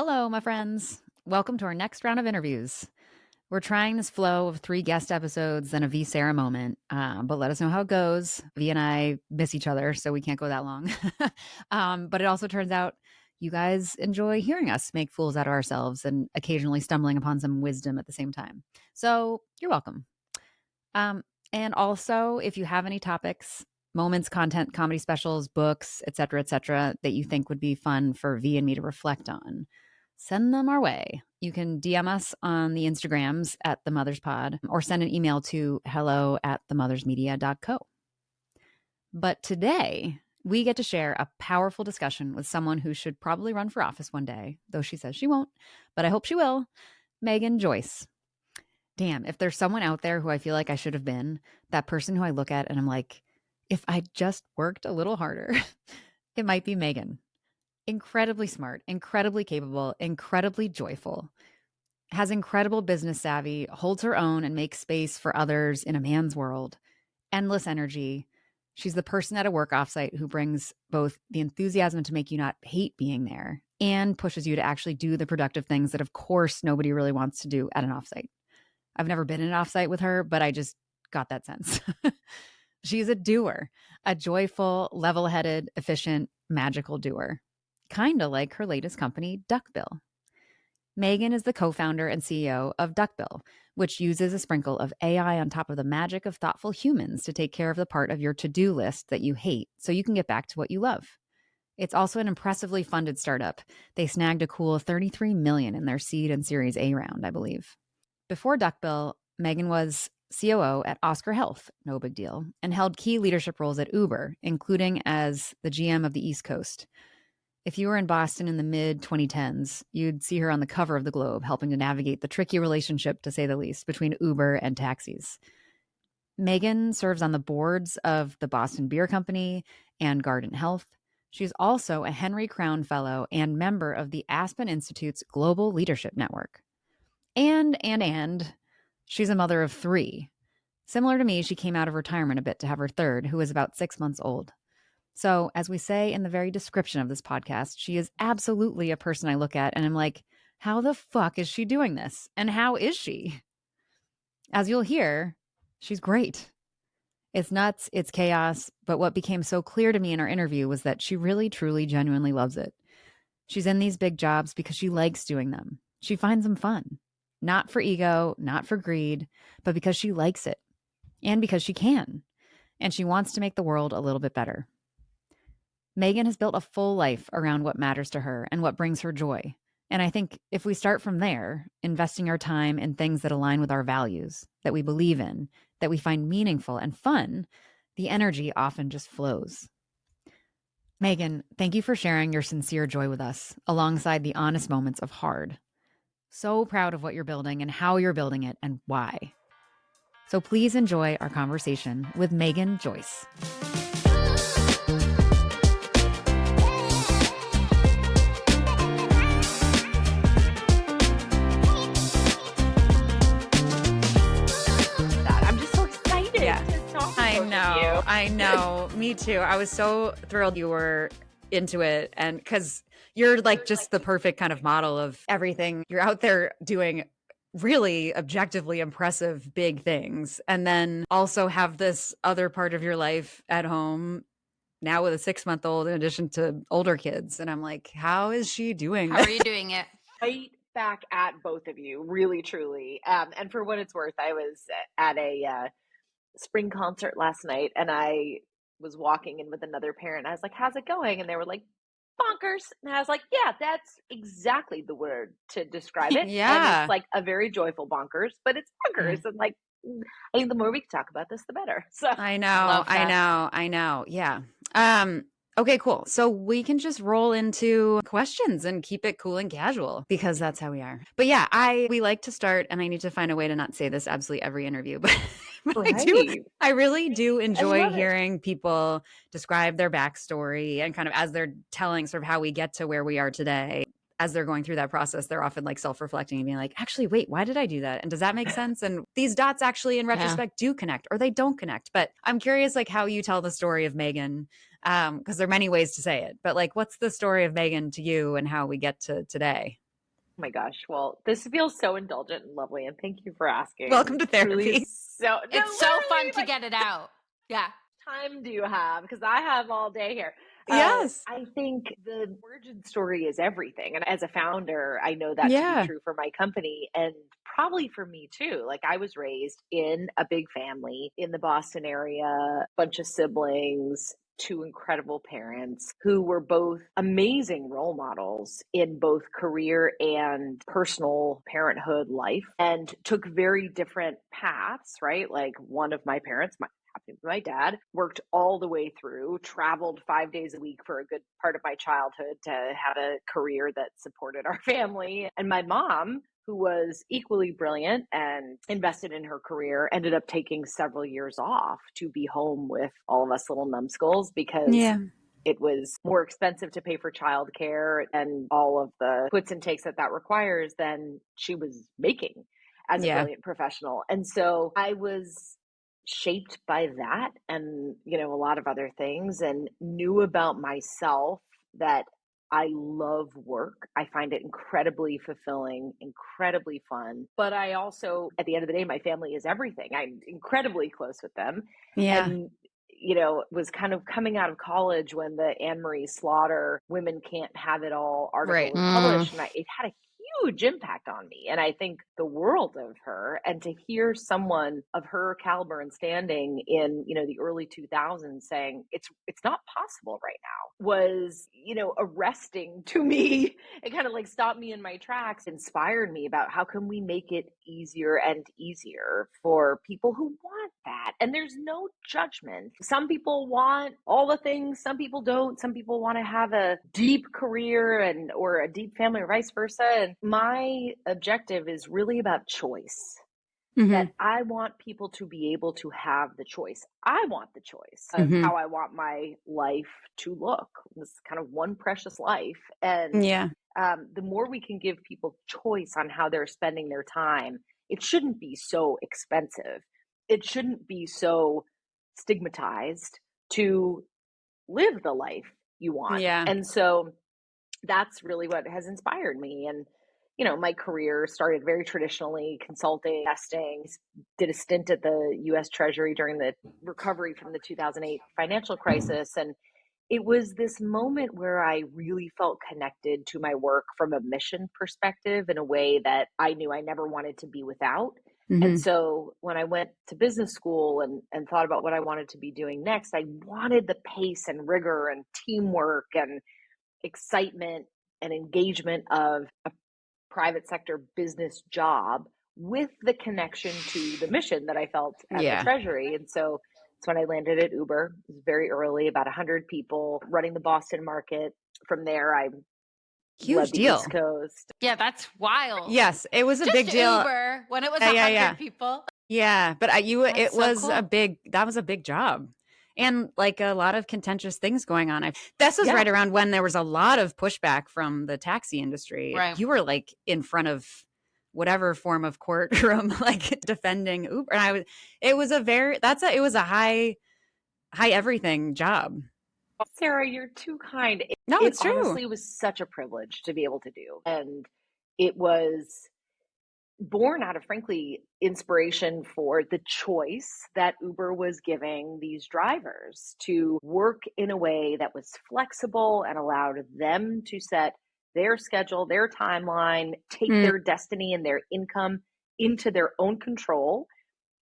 Hello, my friends. Welcome to our next round of interviews. We're trying this flow of 3 guest episodes, then a V Sarah moment, but let us know how it goes. V and I miss each other, so we can't go that long. But it also turns out you guys enjoy hearing us make fools out of ourselves and occasionally stumbling upon some wisdom at the same time. So you're welcome. And also, if you have any topics, moments, content, comedy specials, books, etc., that you think would be fun for V and me to reflect on, send them our way. You can DM us on the Instagrams at The Mothers Pod or send an email to hello@themothersmedia.co. But today, we get to share a powerful discussion with someone who should probably run for office one day, though she says she won't, but I hope she will, Meghan Joyce. Damn, if there's someone out there who I feel like I should have been, that person who I look at and I'm like, if I just worked a little harder, it might be Meghan. Incredibly smart, incredibly capable, incredibly joyful, has incredible business savvy, holds her own and makes space for others in a man's world, endless energy. She's the person at a work offsite who brings both the enthusiasm to make you not hate being there and pushes you to actually do the productive things that, of course, nobody really wants to do at an offsite. I've never been in an offsite with her, but I just got that sense. She's a doer, a joyful, level-headed, efficient, magical doer, kind of like her latest company, Duckbill. Meghan is the co-founder and CEO of Duckbill, which uses a sprinkle of AI on top of the magic of thoughtful humans to take care of the part of your to-do list that you hate so you can get back to what you love. It's also an impressively funded startup. They snagged a cool $33 million in their seed and Series A round, I believe. Before Duckbill, Meghan was COO at Oscar Health, no big deal, and held key leadership roles at Uber, including as the GM of the East Coast. If you were in Boston in the mid-2010s, you'd see her on the cover of the Globe, helping to navigate the tricky relationship, to say the least, between Uber and taxis. Meghan serves on the boards of the Boston Beer Company and Guardant Health. She's also a Henry Crown Fellow and member of the Aspen Institute's Global Leadership Network. And she's a mother of 3. Similar to me, she came out of retirement a bit to have her third, who is about 6 months old. So, as we say in the very description of this podcast, she is absolutely a person I look at and I'm like, how the fuck is she doing this? And how is she? As you'll hear, she's great. It's nuts, it's chaos, but what became so clear to me in our interview was that she really, truly, genuinely loves it. She's in these big jobs because she likes doing them. She finds them fun. Not for ego, not for greed, but because she likes it and because she can. And she wants to make the world a little bit better. Meghan has built a full life around what matters to her and what brings her joy. And I think if we start from there, investing our time in things that align with our values, that we believe in, that we find meaningful and fun, the energy often just flows. Meghan, thank you for sharing your sincere joy with us alongside the honest moments of hard. So proud of what you're building and how you're building it and why. So please enjoy our conversation with Meghan Joyce. I'm just so excited to talk to both of you. I know. Me too. I was so thrilled you were into it, and because you're like just the perfect kind of model of everything. You're out there doing really objectively impressive big things, and then also have this other part of your life at home now with a 6-month-old in addition to older kids. And I'm like, how is she doing How this? are you doing it? Right back at both of you, really, truly. And for what it's worth, I was at a spring concert last night, and I was walking in with another parent. I was like, how's it going? And they were like, bonkers. And I was like, yeah, that's exactly the word to describe it. Yeah. And it's like a very joyful bonkers, but it's bonkers. And like, I think the more we can talk about this, the better. So I Love that. know. Yeah. Okay, cool. So we can just roll into questions and keep it cool and casual because that's how we are. But yeah, we like to start, and I need to find a way to not say this absolutely every interview, but I really do enjoy love it. hearing people describe their backstory and kind of as they're telling sort of how we get to where we are today. As they're going through that process, they're often like self-reflecting and being like, actually, wait, why did I do that? And does that make sense? And these dots actually in retrospect do connect or they don't connect. But I'm curious like how you tell the story of Meghan, because there are many ways to say it. But like, what's the story of Meghan to you and how we get to today? my gosh. Well, this feels so indulgent and lovely, and thank you for asking. Welcome to This truly therapy. is so, no, It's so literally, fun to like, get it out. Yeah. time do you have? Because I have all day here. Yes. I think the origin story is everything. And as a founder, I know that to be Yeah. true for my company and probably for me too. Like I was raised in a big family in the Boston area, bunch of siblings, two incredible parents who were both amazing role models in both career and personal parenthood life and took very different paths, right? Like one of my parents, my dad worked all the way through, traveled 5 days a week for a good part of my childhood to have a career that supported our family. And my mom, who was equally brilliant and invested in her career, ended up taking several years off to be home with all of us little numbskulls because Yeah. it was more expensive to pay for childcare and all of the puts and takes that that requires than she was making as a Yeah. brilliant professional. And so I was shaped by that and, you know, a lot of other things and knew about myself that I love work. I find it incredibly fulfilling, incredibly fun. But I also, at the end of the day, my family is everything. I'm incredibly close with them. Yeah. And you know, was kind of coming out of college when the Anne Marie Slaughter "Women Can't Have It All" article Right. was published, and it had a huge impact on me. And I think the world of her, and to hear someone of her caliber and standing in, you know, the early 2000s saying it's not possible right now was, you know, arresting to me. It kind of like stopped me in my tracks, inspired me about how can we make it easier and easier for people who want that. And there's no judgment. Some people want all the things, some people don't. Some people want to have a deep career and or a deep family or vice versa. And my objective is really about choice. Mm-hmm. That I want people to be able to have the choice. I want the choice of Mm-hmm. how I want my life to look. This kind of one precious life. And Yeah. the more we can give people choice on how they're spending their time, it shouldn't be so expensive. It shouldn't be so stigmatized to live the life you want. Yeah. And so that's really what has inspired me. And, you know, my career started very traditionally consulting, investing, did a stint at the US Treasury during the recovery from the 2008 financial crisis. And it was this moment where I really felt connected to my work from a mission perspective in a way that I knew I never wanted to be without. And Mm-hmm. so when I went to business school and thought about what I wanted to be doing next, I wanted the pace and rigor and teamwork and excitement and engagement of a private sector business job with the connection to the mission that I felt at the Yeah. Treasury. And so it's when I landed at Uber. It was very early, about 100 people running the Boston market. From there, I Huge led the East deal. Coast. Yeah, that's wild. Yes, it was a Just big deal. Uber when it was Yeah, 100 yeah. people. Yeah, but That's it so was a cool. big, that was a big job. And like a lot of contentious things going on. This was Yeah. right around when there was a lot of pushback from the taxi industry. Right. You were like in front of whatever form of courtroom, like defending Uber. And it was a high everything job. Sarah, you're too kind. No, It it's true. honestly was such a privilege to be able to do. And it was born out of, frankly, inspiration for the choice that Uber was giving these drivers to work in a way that was flexible and allowed them to set their schedule, their timeline, take Mm, their destiny and their income into their own control.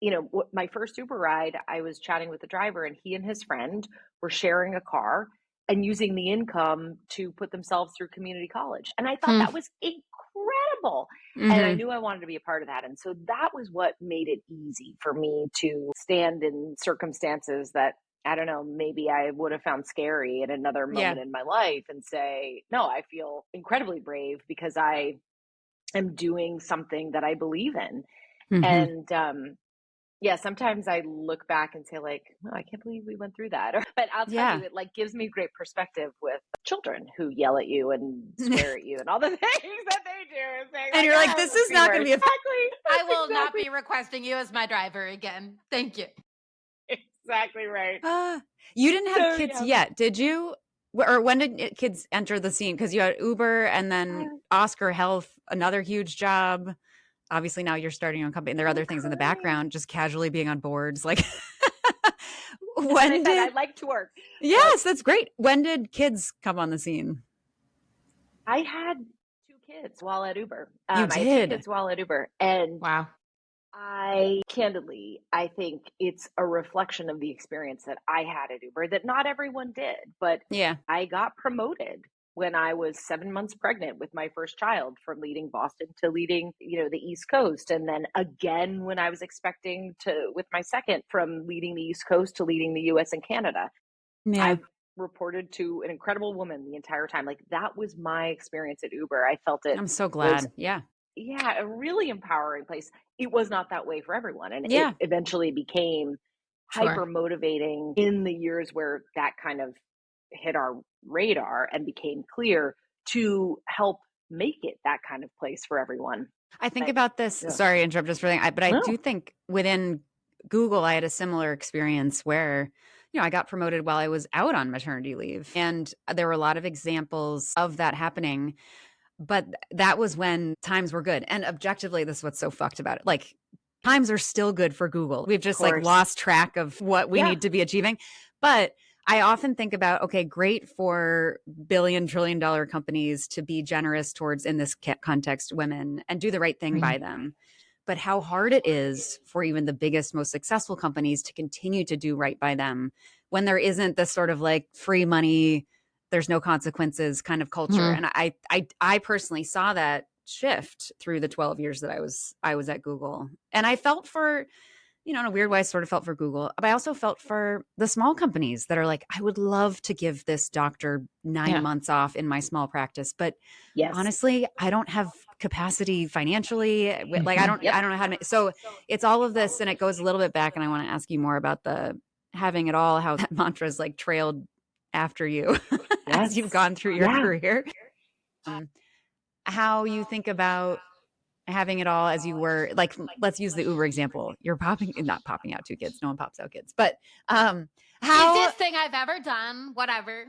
You know, my first Uber ride, I was chatting with the driver, and he and his friend were sharing a car and using the income to put themselves through community college. And I thought that was incredible. And I mm-hmm. knew I wanted to be a part of that. And so that was what made it easy for me to stand in circumstances that, I don't know, maybe I would have found scary at another Yeah. moment in my life and say, no, I feel incredibly brave because I am doing something that I believe in. Mm-hmm. And yeah, sometimes I look back and say like, "No, I can't believe we went through that." But I'll tell Yeah. you, it like gives me great perspective with children who yell at you and swear at you and all the things that they do. And, saying, And you're like, "Oh, this the is C not word." going to be Exactly. I will That's not be requesting you as my driver again. Thank you. exactly right. You didn't have So kids yeah, yet, did you? or when did kids enter the scene? Because you had Uber and then Oscar Health, another huge job. Obviously now you're starting your own company and there are other things in the background, just casually being on boards. Like when did I like to work? Yes, that's great. When did kids come on the scene? I had 2 kids while at Uber. You I had 2 did? kids while at Uber, and Wow. I think it's a reflection of the experience that I had at Uber that not everyone did, but Yeah. I got promoted when I was 7 months pregnant with my first child, from leading Boston to leading, the East Coast. And then again, when I was expecting to, with my second, from leading the East Coast to leading the US and Canada. Yeah. I reported to an incredible woman the entire time. Like, that was my experience at Uber. I felt it I'm so was, glad. Yeah. a really empowering place. It was not that way for everyone. And Yeah. it eventually became hyper motivating in the years where that kind of hit our radar and became clear, to help make it that kind of place for everyone. I think about this. Yeah. Sorry to interrupt just for a thing, but I No. do think within Google, I had a similar experience where, I got promoted while I was out on maternity leave. And there were a lot of examples of that happening. But that was when times were good. And objectively, this is what's so fucked about it. Like, times are still good for Google. We've just like lost track of what we need to be achieving. But I often think about, okay, great for billion, trillion dollar companies to be generous towards, in this context, women and do the right thing by them. But how hard it is for even the biggest, most successful companies to continue to do right by them when there isn't this sort of like free money, there's no consequences kind of culture. And I personally saw that shift through the 12 years that I was at Google. And I felt for, in a weird way, I sort of felt for Google, but I also felt for the small companies that are like, I would love to give this doctor 9 months off in my small practice, but honestly, I don't have capacity financially. Like, I don't know how to so it's all of this. And it goes a little bit back. And I want to ask you more about the having it all, how that mantra is like trailed after you as you've gone through your career. How you think about having it all as you were, like, let's use the Uber example. You're not popping out 2 kids. No one pops out kids. But how easiest thing I've ever done, whatever.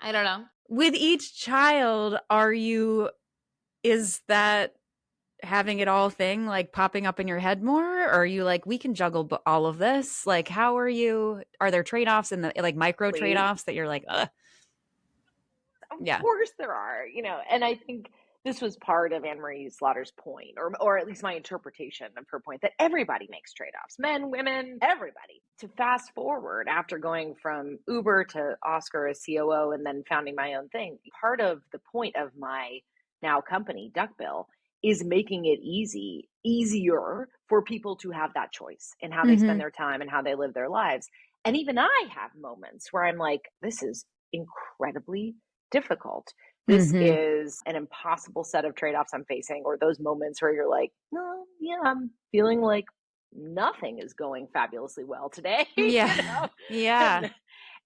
I don't know. With each child, is that having it all thing like popping up in your head more? Or are you like, we can juggle all of this? Like, how are there trade-offs and the like micro trade-offs that you're like, Of course there are, and I think this was part of Anne-Marie Slaughter's point, or at least my interpretation of her point, that everybody makes trade-offs, men, women, everybody. To fast forward, after going from Uber to Oscar as COO and then founding my own thing, part of the point of my now company, Duckbill, is making it easier for people to have that choice in how they spend their time and how they live their lives. And even I have moments where I'm like, this is incredibly difficult. This is an impossible set of trade-offs I'm facing, or those moments where you're like, no, I'm feeling like nothing is going fabulously well today.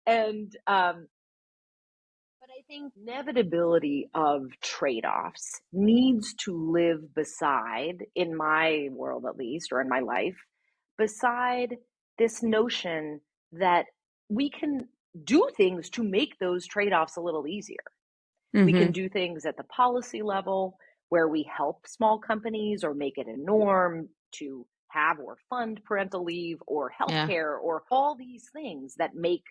And but I think inevitability of trade-offs needs to live beside, in my world at least, or in my life, beside this notion that we can do things to make those trade-offs a little easier. We can do things at the policy level where we help small companies or make it a norm to have or fund parental leave or healthcare or all these things that make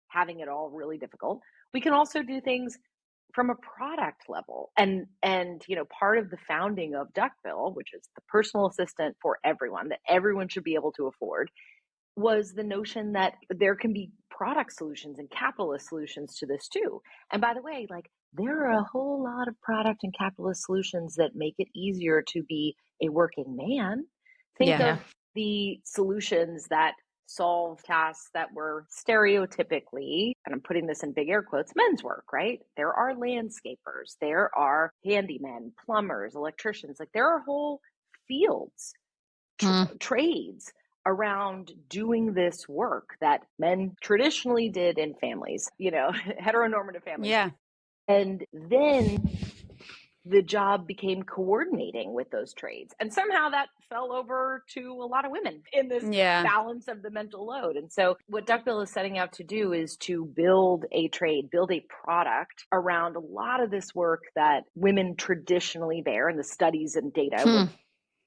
having it all really difficult. We can also do things from a product level. And part of the founding of Duckbill, which is the personal assistant for everyone, that everyone should be able to afford, was the notion that there can be product solutions and capitalist solutions to this too. And by the way, like, there are a whole lot of product and capitalist solutions that make it easier to be a working man. Think of the solutions that solve tasks that were stereotypically, and I'm putting this in big air quotes, men's work, right? There are landscapers, there are handymen, plumbers, electricians, like there are whole fields, trades around doing this work that men traditionally did in families, heteronormative families. And then the job became coordinating with those trades. And somehow that fell over to a lot of women in this balance of the mental load. And so what Duckbill is setting out to do is to build a trade, build a product around a lot of this work that women traditionally bear, and the studies and data would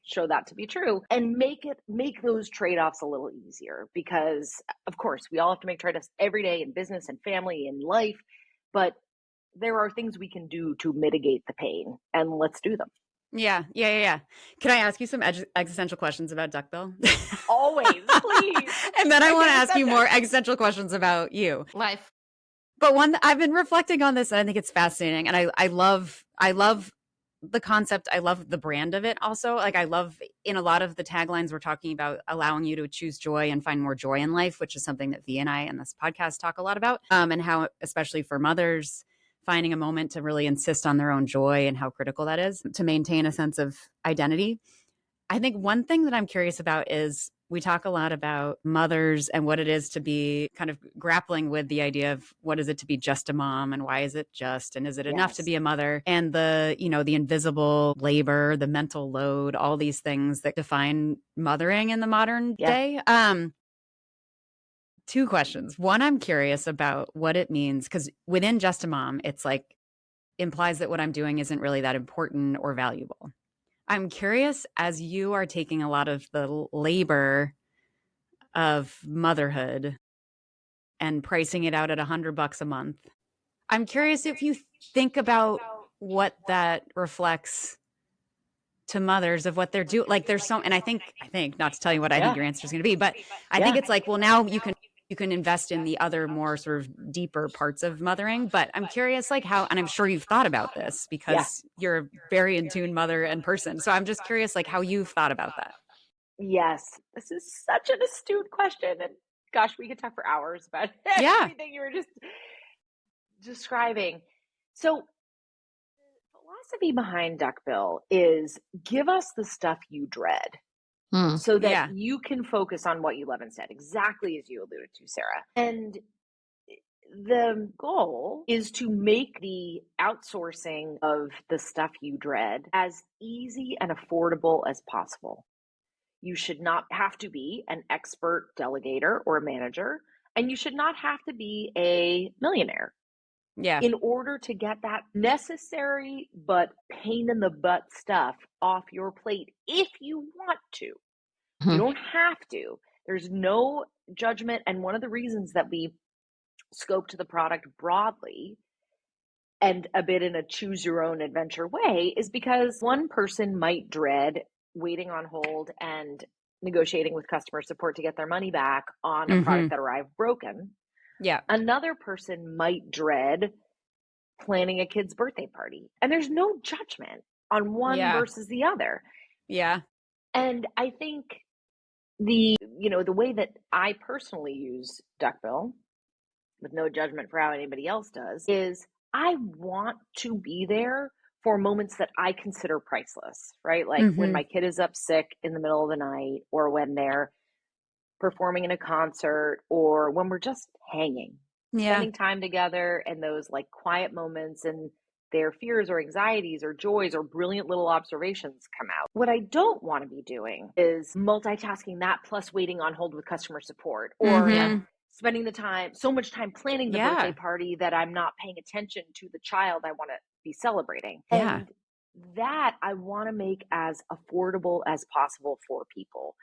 show that to be true, and make those trade-offs a little easier, because of course we all have to make trade-offs every day in business and family and life, but there are things we can do to mitigate the pain, and let's do them. Yeah. Can I ask you some existential questions about Duckbill? Always, please. And then I want to ask you more existential questions about you. Life. But one, I've been reflecting on this, and I think it's fascinating. And I love the concept. I love the brand of it also. Like, I love, in a lot of the taglines, we're talking about allowing you to choose joy and find more joy in life, which is something that V and I and this podcast talk a lot about. And how, especially for mothers, finding a moment to really insist on their own joy and how critical that is to maintain a sense of identity. I think one thing that I'm curious about is, we talk a lot about mothers and what it is to be kind of grappling with the idea of what is it to be just a mom, and why is it just, and is it enough to be a mother, and the, the invisible labor, the mental load, all these things that define mothering in the modern day. Two questions. One, I'm curious about what it means, because within just a mom, it's like implies that what I'm doing isn't really that important or valuable. I'm curious, as you are taking a lot of the labor of motherhood and pricing it out at $100 a month, I'm curious if you think about what that reflects to mothers of what they're doing. Like, there's so, and I think not to tell you what I think your answer is going to be, but I think it's like, well, now you can invest in the other more sort of deeper parts of mothering. But I'm curious, like, how, and I'm sure you've thought about this because you're a very in tune mother and person. So I'm just curious, like, how you've thought about that. Yes, this is such an astute question, and gosh, we could talk for hours about everything you were just describing. So the philosophy behind Duckbill is, give us the stuff you dread, so that you can focus on what you love instead, exactly as you alluded to, Sarah. And the goal is to make the outsourcing of the stuff you dread as easy and affordable as possible. You should not have to be an expert delegator or a manager, and you should not have to be a millionaire in order to get that necessary but pain in the butt stuff off your plate. If you want to, you don't have to. There's no judgment. And one of the reasons that we scoped the product broadly and a bit in a choose your own adventure way is because one person might dread waiting on hold and negotiating with customer support to get their money back on a product that arrived broken. Another person might dread planning a kid's birthday party. And there's no judgment on one versus the other. And I think the way that I personally use Duckbill, with no judgment for how anybody else does, is I want to be there for moments that I consider priceless, right? Like when my kid is up sick in the middle of the night, or when they're performing in a concert, or when we're just hanging, spending time together, and those like quiet moments, and their fears or anxieties or joys or brilliant little observations come out. What I don't want to be doing is multitasking that plus waiting on hold with customer support, or spending the time, so much time planning the birthday party that I'm not paying attention to the child I want to be celebrating. And that I want to make as affordable as possible for people.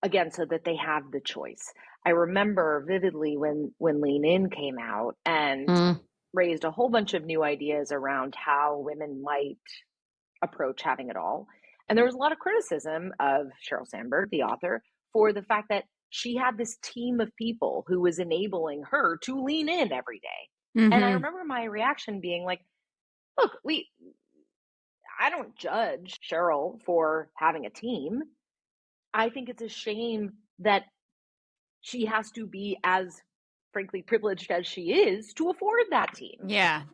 Again, so that they have the choice. I remember vividly when Lean In came out and raised a whole bunch of new ideas around how women might approach having it all. And there was a lot of criticism of Sheryl Sandberg, the author, for the fact that she had this team of people who was enabling her to lean in every day. And I remember my reaction being like, look, I don't judge Sheryl for having a team. I think it's a shame that she has to be as, frankly, privileged as she is to afford that team.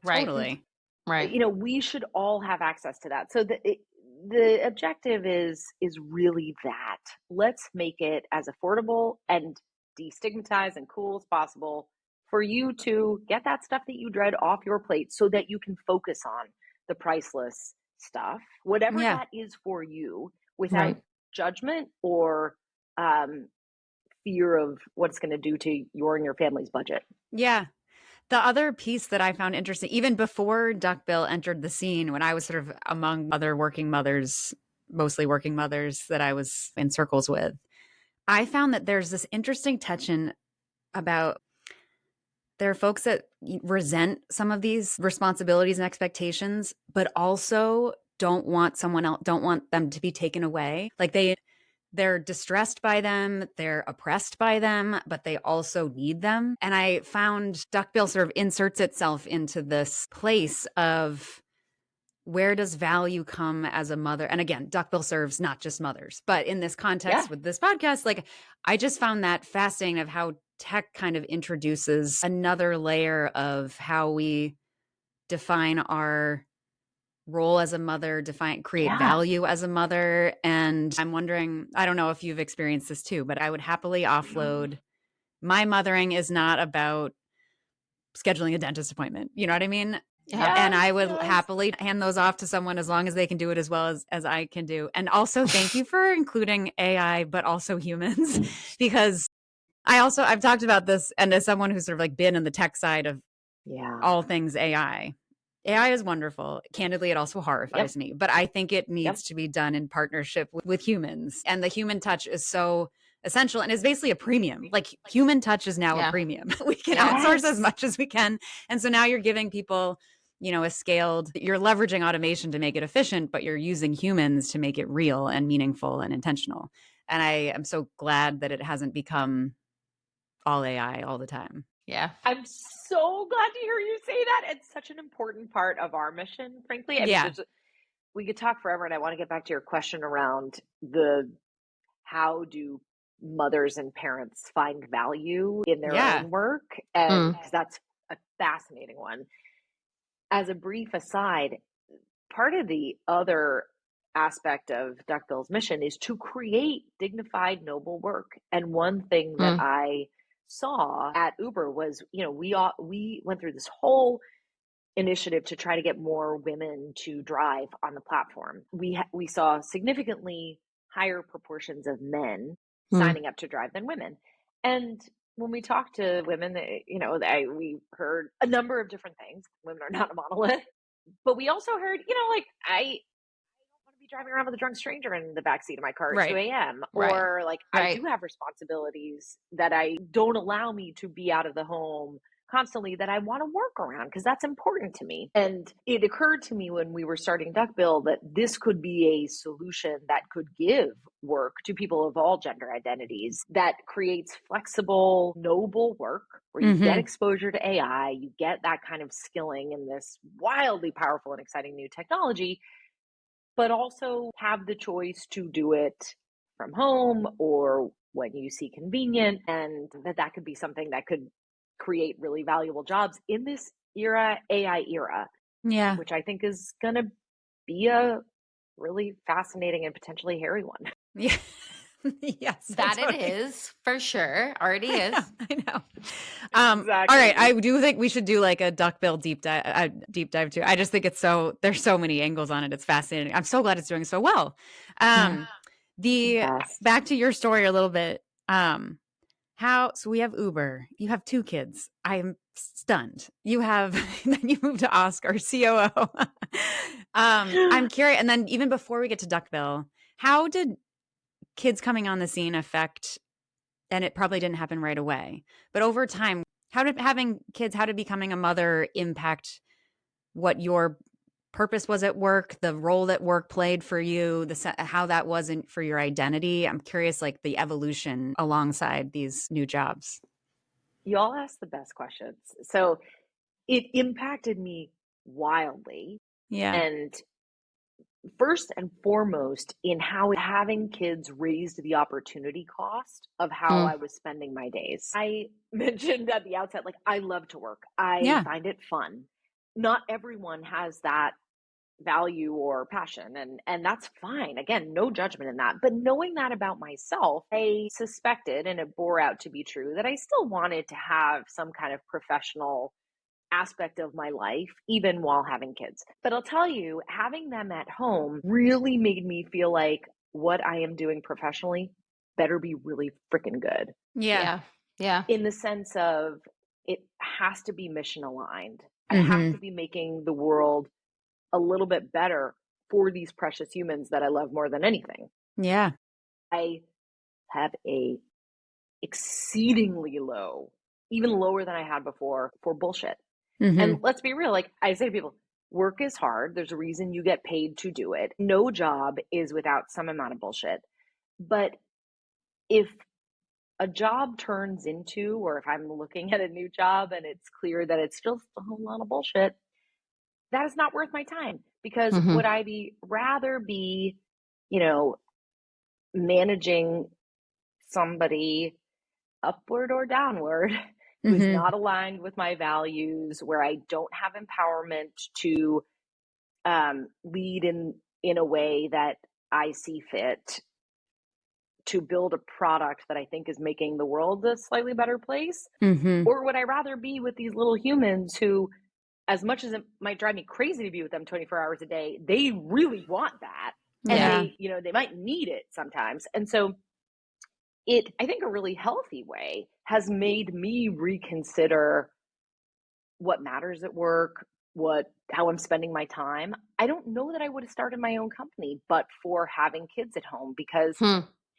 Totally. Right. We should all have access to that. So the objective is really that. Let's make it as affordable and destigmatized and cool as possible for you to get that stuff that you dread off your plate, so that you can focus on the priceless stuff, whatever Yeah. that is for you, without Right. judgment or fear of what it's going to do to your and your family's budget. Yeah. The other piece that I found interesting, even before Duckbill entered the scene, when I was sort of among other working mothers, mostly working mothers that I was in circles with, I found that there's this interesting tension about there are folks that resent some of these responsibilities and expectations, but also don't want them to be taken away. Like they're distressed by them, they're oppressed by them, but they also need them. And I found Duckbill sort of inserts itself into this place of where does value come as a mother? And again, Duckbill serves not just mothers, but in this context with this podcast, like I just found that fascinating of how tech kind of introduces another layer of how we define our role as a mother, create value as a mother. And I'm wondering, I don't know if you've experienced this too, but I would happily offload. My mothering is not about scheduling a dentist appointment. You know what I mean? And I would happily hand those off to someone as long as they can do it as well as I can do. And also thank you for including AI, but also humans, because I've talked about this, and as someone who's sort of like been in the tech side of all things AI is wonderful. Candidly, it also horrifies me, but I think it needs to be done in partnership with humans. And the human touch is so essential and is basically a premium. Like human touch is now a premium. We can outsource as much as we can. And so now you're giving people, you're leveraging automation to make it efficient, but you're using humans to make it real and meaningful and intentional. And I am so glad that it hasn't become all AI all the time. Yeah. I'm so glad to hear you say that. It's such an important part of our mission, frankly. I mean, we could talk forever, and I want to get back to your question around how do mothers and parents find value in their own work? And because that's a fascinating one. As a brief aside, part of the other aspect of Duckbill's mission is to create dignified, noble work. And one thing that I saw at Uber was, we went through this whole initiative to try to get more women to drive on the platform. We saw significantly higher proportions of men signing up to drive than women. And when we talked to women, we heard a number of different things. Women are not a monolith. But we also heard, I don't want to be driving around with a drunk stranger in the backseat of my car at 2 a.m. Or I do have responsibilities that I don't allow me to be out of the home constantly that I want to work around because that's important to me. And it occurred to me when we were starting Duckbill that this could be a solution that could give work to people of all gender identities that creates flexible, noble work where you get exposure to AI, you get that kind of skilling in this wildly powerful and exciting new technology, but also have the choice to do it from home or when you see convenient, and that could be something that could create really valuable jobs in this AI era, which I think is going to be a really fascinating and potentially hairy one. Yeah. Yes, that it is for sure. Already is. I know. Exactly. All right, I do think we should do like a Duckbill deep dive too. I just think there's so many angles on it. It's fascinating. I'm so glad it's doing so well. Back to your story a little bit. So we have Uber. You have 2 kids. I'm stunned. Then you moved to Oscar, COO. I'm curious. And then even before we get to Duckbill, how did kids coming on the scene affect, and it probably didn't happen right away, but over time, how did becoming a mother impact what your purpose was at work, the role that work played for you, how that wasn't for your identity? I'm curious, like the evolution alongside these new jobs. You all ask the best questions. So it impacted me wildly. Yeah. And first and foremost, in how having kids raised the opportunity cost of how I was spending my days. I mentioned at the outset, like, I love to work. I find it fun. Not everyone has that value or passion, and that's fine. Again, no judgment in that. But knowing that about myself, I suspected, and it bore out to be true, that I still wanted to have some kind of professional aspect of my life, even while having kids. But I'll tell you, having them at home really made me feel like what I am doing professionally better be really freaking good. Yeah. In the sense of it has to be mission aligned. I Mm-hmm. have to be making the world a little bit better for these precious humans that I love more than anything. Yeah. I have a exceedingly low, even lower than I had before, for bullshit. Mm-hmm. And let's be real, like I say to people, work is hard. There's a reason you get paid to do it. No job is without some amount of bullshit. But if a job turns into, or if I'm looking at a new job and it's clear that it's just a whole lot of bullshit, that is not worth my time. Because would I rather be, managing somebody upward or downward who is not aligned with my values, where I don't have empowerment to lead in a way that I see fit, to build a product that I think is making the world a slightly better place? Or would I rather be with these little humans who, as much as it might drive me crazy to be with them 24 hours a day, they really want that. And they might need it sometimes. And so I think a really healthy way has made me reconsider what matters at work, how I'm spending my time. I don't know that I would have started my own company but for having kids at home, because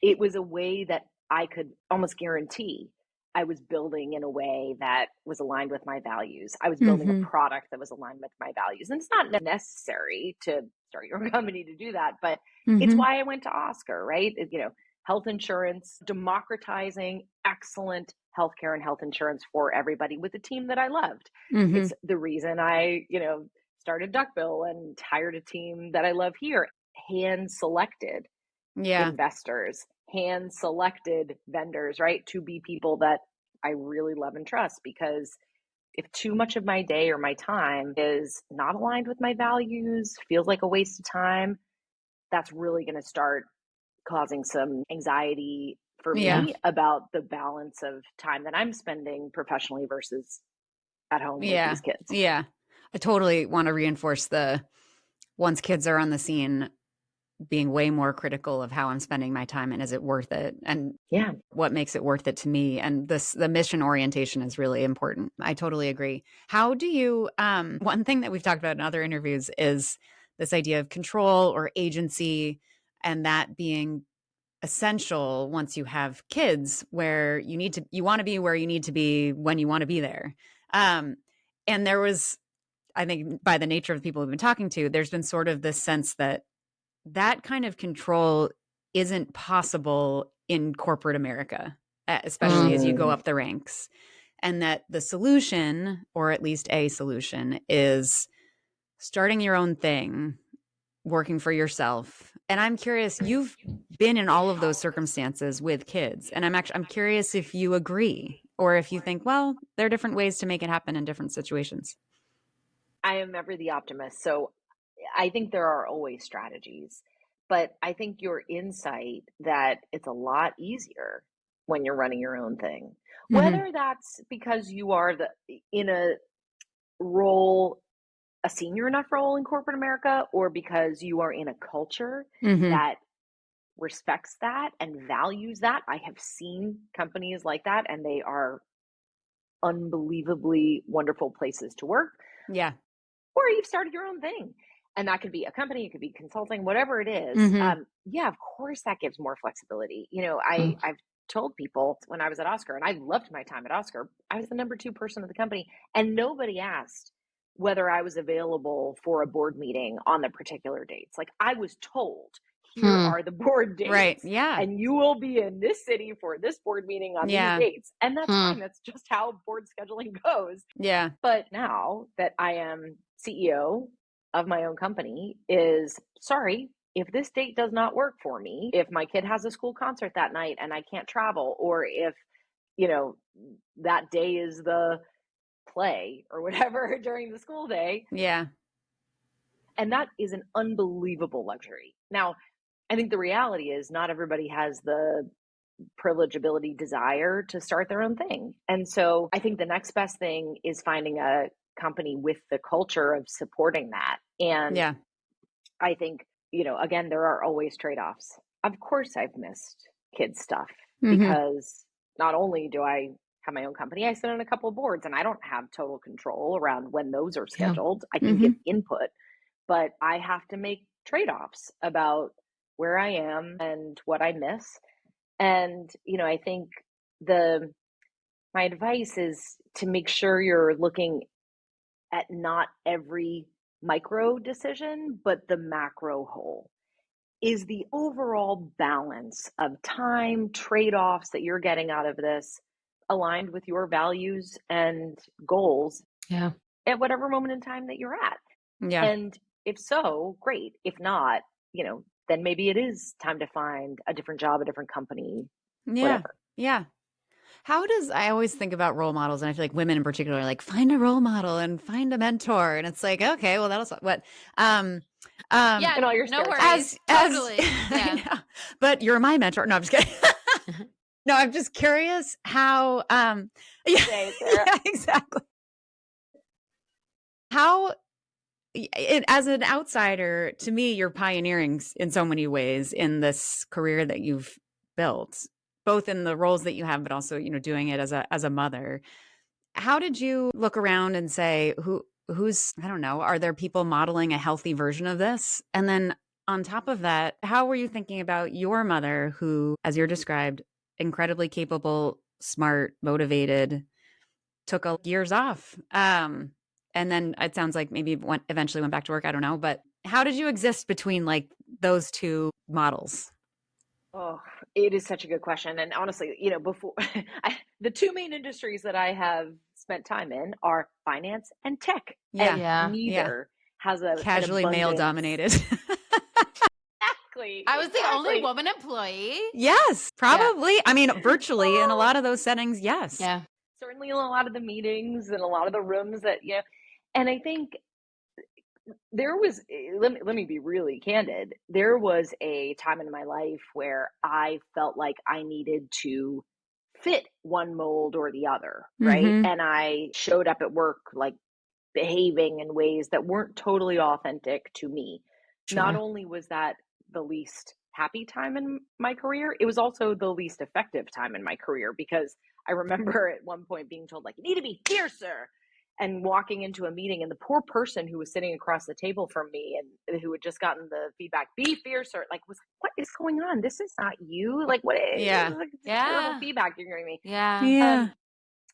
it was a way that I could almost guarantee I was building in a way that was aligned with my values. I was building a product that was aligned with my values. And it's not necessary to start your own company to do that, but it's why I went to Oscar, right? Health insurance, democratizing excellent healthcare and health insurance for everybody with a team that I loved. It's the reason I, started Duckbill and hired a team that I love here. Hand selected investors, hand selected vendors, right? To be people that I really love and trust. Because if too much of my day or my time is not aligned with my values, feels like a waste of time, that's really going to start causing some anxiety for me about the balance of time that I'm spending professionally versus at home with these kids. Yeah. I totally want to reinforce once kids are on the scene, being way more critical of how I'm spending my time and is it worth it? And what makes it worth it to me? And the mission orientation is really important. I totally agree. How do you, one thing that we've talked about in other interviews is this idea of control or agency, and that being essential once you have kids, where you want to be where you need to be when you want to be there. And there was, I think by the nature of the people we've been talking to, there's been sort of this sense that kind of control isn't possible in corporate America, especially as you go up the ranks. And that the solution, or at least a solution, is starting your own thing, working for yourself. And I'm curious, you've been in all of those circumstances with kids. And I'm curious if you agree, or if you think, well, there are different ways to make it happen in different situations. I am ever the optimist. So I think there are always strategies, but I think your insight that it's a lot easier when you're running your own thing, whether that's because you are in a role, a senior enough role in corporate America, or because you are in a culture that respects that and values that. I have seen companies like that, and they are unbelievably wonderful places to work. Yeah. Or you've started your own thing, and that could be a company, it could be consulting, whatever it is. Of course that gives more flexibility. I've told people when I was at Oscar, and I loved my time at Oscar, I was the number 2 person of the company, and nobody asked whether I was available for a board meeting on the particular dates. Like, I was told, here are the board dates. Right. Yeah. And you will be in this city for this board meeting on these dates. And that's fine. That's just how board scheduling goes. Yeah. But now that I am CEO of my own company, is sorry, if this date does not work for me, if my kid has a school concert that night and I can't travel, or if, that day is the play or whatever during the school day. Yeah. And that is an unbelievable luxury. Now, I think the reality is not everybody has the privilege, ability, desire to start their own thing. And so I think the next best thing is finding a company with the culture of supporting that. And Yeah. I think, again, there are always trade-offs. Of course, I've missed kids' stuff because not only do I have my own company, I sit on a couple of boards and I don't have total control around when those are scheduled. I can give input, but I have to make trade-offs about where I am and what I miss. And, I think my advice is to make sure you're looking at not every micro decision, but the macro whole. Is the overall balance of time, trade-offs that you're getting out of this aligned with your values and goals at whatever moment in time that you're at? Yeah. And if so, great. If not, then maybe it is time to find a different job, a different company, whatever. Yeah. I always think about role models, and I feel like women in particular are like, find a role model and find a mentor. And it's like, okay, well, that'll what, Yeah, and all your no stereotypes. worries. Totally. Yeah. yeah, but you're my mentor. No, I'm just kidding. No, I'm just curious how, yeah, exactly. How, as an outsider, to me, you're pioneering in so many ways in this career that you've built, both in the roles that you have, but also, doing it as a mother. How did you look around and say, who's, I don't know, are there people modeling a healthy version of this? And then on top of that, how were you thinking about your mother who, as you're described, incredibly capable, smart, motivated, took years off? And then it sounds like maybe eventually went back to work. I don't know. But how did you exist between like those two models? Oh, it is such a good question. And honestly, before the two main industries that I have spent time in are finance and tech. Yeah. And neither has casually an male abundance. dominated. Exactly. I was the only woman employee. Yes, probably. Yeah. I mean, virtually in a lot of those settings, yes. Yeah. Certainly in a lot of the meetings and a lot of the rooms that, and I think there was, let me be really candid. There was a time in my life where I felt like I needed to fit one mold or the other, right? And I showed up at work like behaving in ways that weren't totally authentic to me. Sure. Not only was that the least happy time in my career, it was also the least effective time in my career, because I remember at one point being told, like, you need to be fiercer, and walking into a meeting, and the poor person who was sitting across the table from me and who had just gotten the feedback, be fiercer, like, was like, what is going on? This is not you. Like, what is like, terrible feedback you're giving me. Yeah.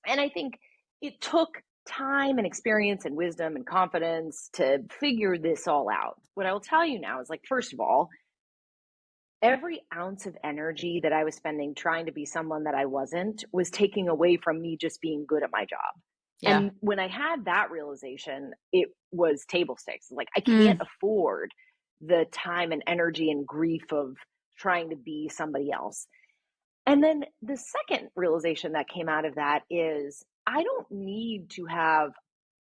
And I think it took time and experience and wisdom and confidence to figure this all out. What I will tell you now is, like, first of all, every ounce of energy that I was spending trying to be someone that I wasn't was taking away from me just being good at my job. Yeah. And when I had that realization, it was table stakes. Like, I can't afford the time and energy and grief of trying to be somebody else. And then the second realization that came out of that is, I don't need to have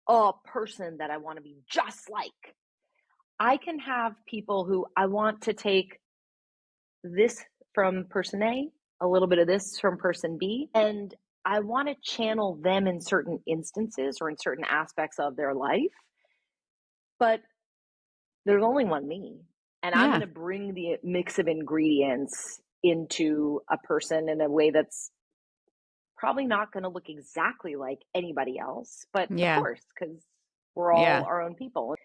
a person that I want to be just like. I can have people who I want to take this from person A, a little bit of this from person B, and I want to channel them in certain instances or in certain aspects of their life. But there's only one me, and I'm going to bring the mix of ingredients into a person in a way that's probably not going to look exactly like anybody else, but of course, because we're all our own people.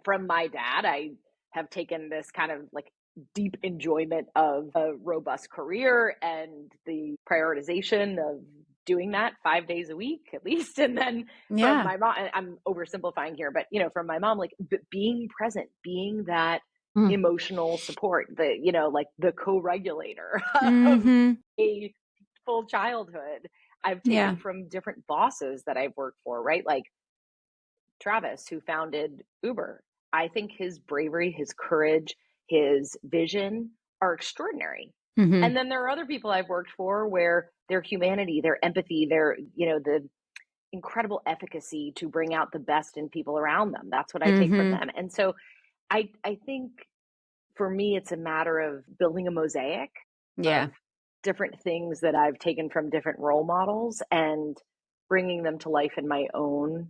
From my dad, I have taken this kind of like deep enjoyment of a robust career and the prioritization of doing that 5 days a week at least. And then from my mom, I'm oversimplifying here, but from my mom, like being present, being that emotional support, like the co-regulator of a full childhood. I've taken from different bosses that I've worked for, right? Like Travis, who founded Uber. I think his bravery, his courage, his vision are extraordinary. And then there are other people I've worked for where their humanity, their empathy, their, the incredible efficacy to bring out the best in people around them. That's what I take from them. And so I think for me, it's a matter of building a mosaic of different things that I've taken from different role models and bringing them to life in my own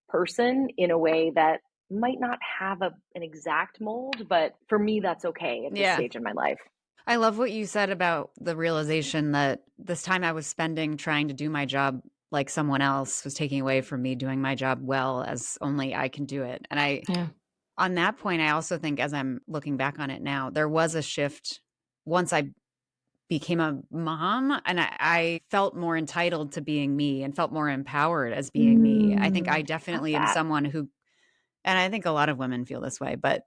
person in a way that might not have an exact mold, but for me, that's okay at this stage in my life. I love what you said about the realization that this time I was spending trying to do my job like someone else was taking away from me doing my job well as only I can do it. And on that point, I also think as I'm looking back on it now, there was a shift once I became a mom and I felt more entitled to being me and felt more empowered as being me. I think I definitely am someone who, and I think a lot of women feel this way, but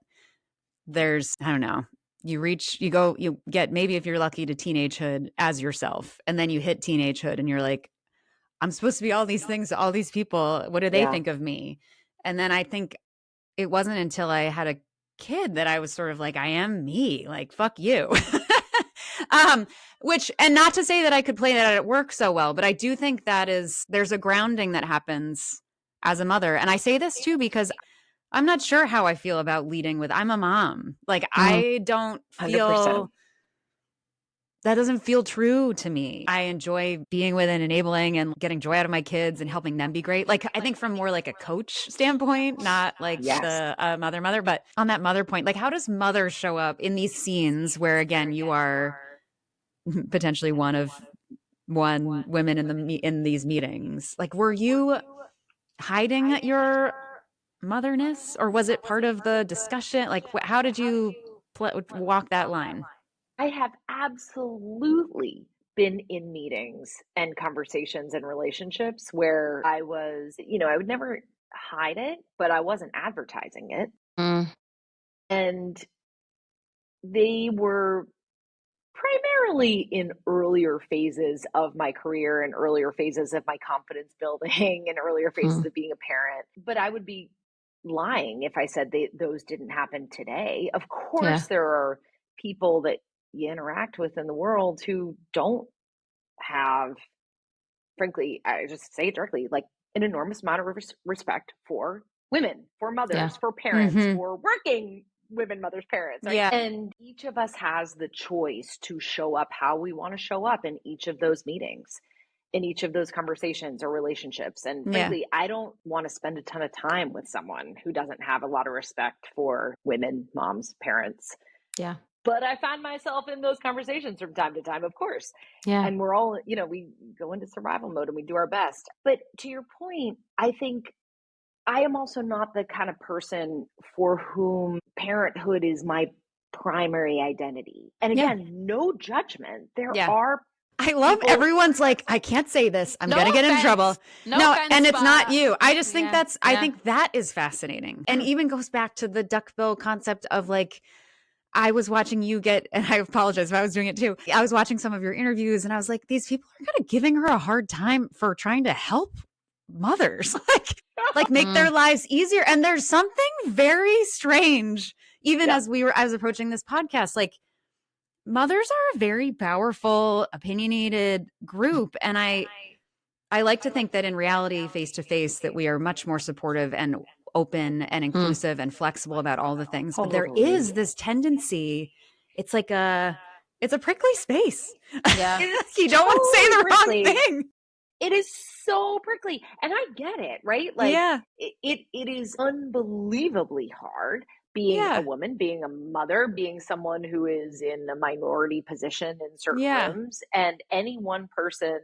there's, I don't know, you get, maybe if you're lucky, to teenagehood as yourself. And then you hit teenagehood and you're like, I'm supposed to be all these things to all these people. What do they think of me? And then I think it wasn't until I had a kid that I was sort of like, I am me, like, fuck you. And not to say that I could play that at work so well, but I do think there's a grounding that happens as a mother. And I say this too, because I'm not sure how I feel about leading with, I'm a mom. Like, I don't feel 100%. That doesn't feel true to me. I enjoy being with and enabling and getting joy out of my kids and helping them be great. Like, I think from more like a coach standpoint, not like the mother, but on that mother point, like, how does mother show up in these scenes where, again, you are potentially one women in these meetings? Like, were you hiding your motherness, or was it part of the discussion? Like, how did you walk that line? I have absolutely been in meetings and conversations and relationships where I was, I would never hide it, but I wasn't advertising it. And they were primarily in earlier phases of my career and earlier phases of my confidence building and earlier phases of being a parent. But I would be lying if I said those didn't happen today. Of course, there are people that you interact with in the world who don't have, frankly, I just say it directly, like an enormous amount of respect for women, for mothers, for parents, for working women, mothers, parents. Right? And each of us has the choice to show up how we want to show up in each of those meetings, in each of those conversations or relationships. And frankly, I don't want to spend a ton of time with someone who doesn't have a lot of respect for women, moms, parents. But I find myself in those conversations from time to time, of course. And we're all, we go into survival mode and we do our best. But to your point, I think I am also not the kind of person for whom parenthood is my primary identity. And again, no judgment. There are I love everyone's like, I can't say this. I'm going to get in trouble. No, and it's not you. I just think I think that is fascinating. And even goes back to the duckbill concept of like, I was watching you and I apologize if I was doing it too. I was watching some of your interviews and I was like, these people are kind of giving her a hard time for trying to help mothers, like make their lives easier. And there's something very strange, even as I was approaching this podcast, like, mothers are a very powerful, opinionated group. And I like to think that in reality, face to face, that we are much more supportive and open and inclusive and flexible about all the things. But there is this tendency, it's like it's a prickly space. You don't want to say the wrong thing. It is so prickly. And I get it, right? Like, it is unbelievably hard being a woman, being a mother, being someone who is in a minority position in certain rooms, and any one person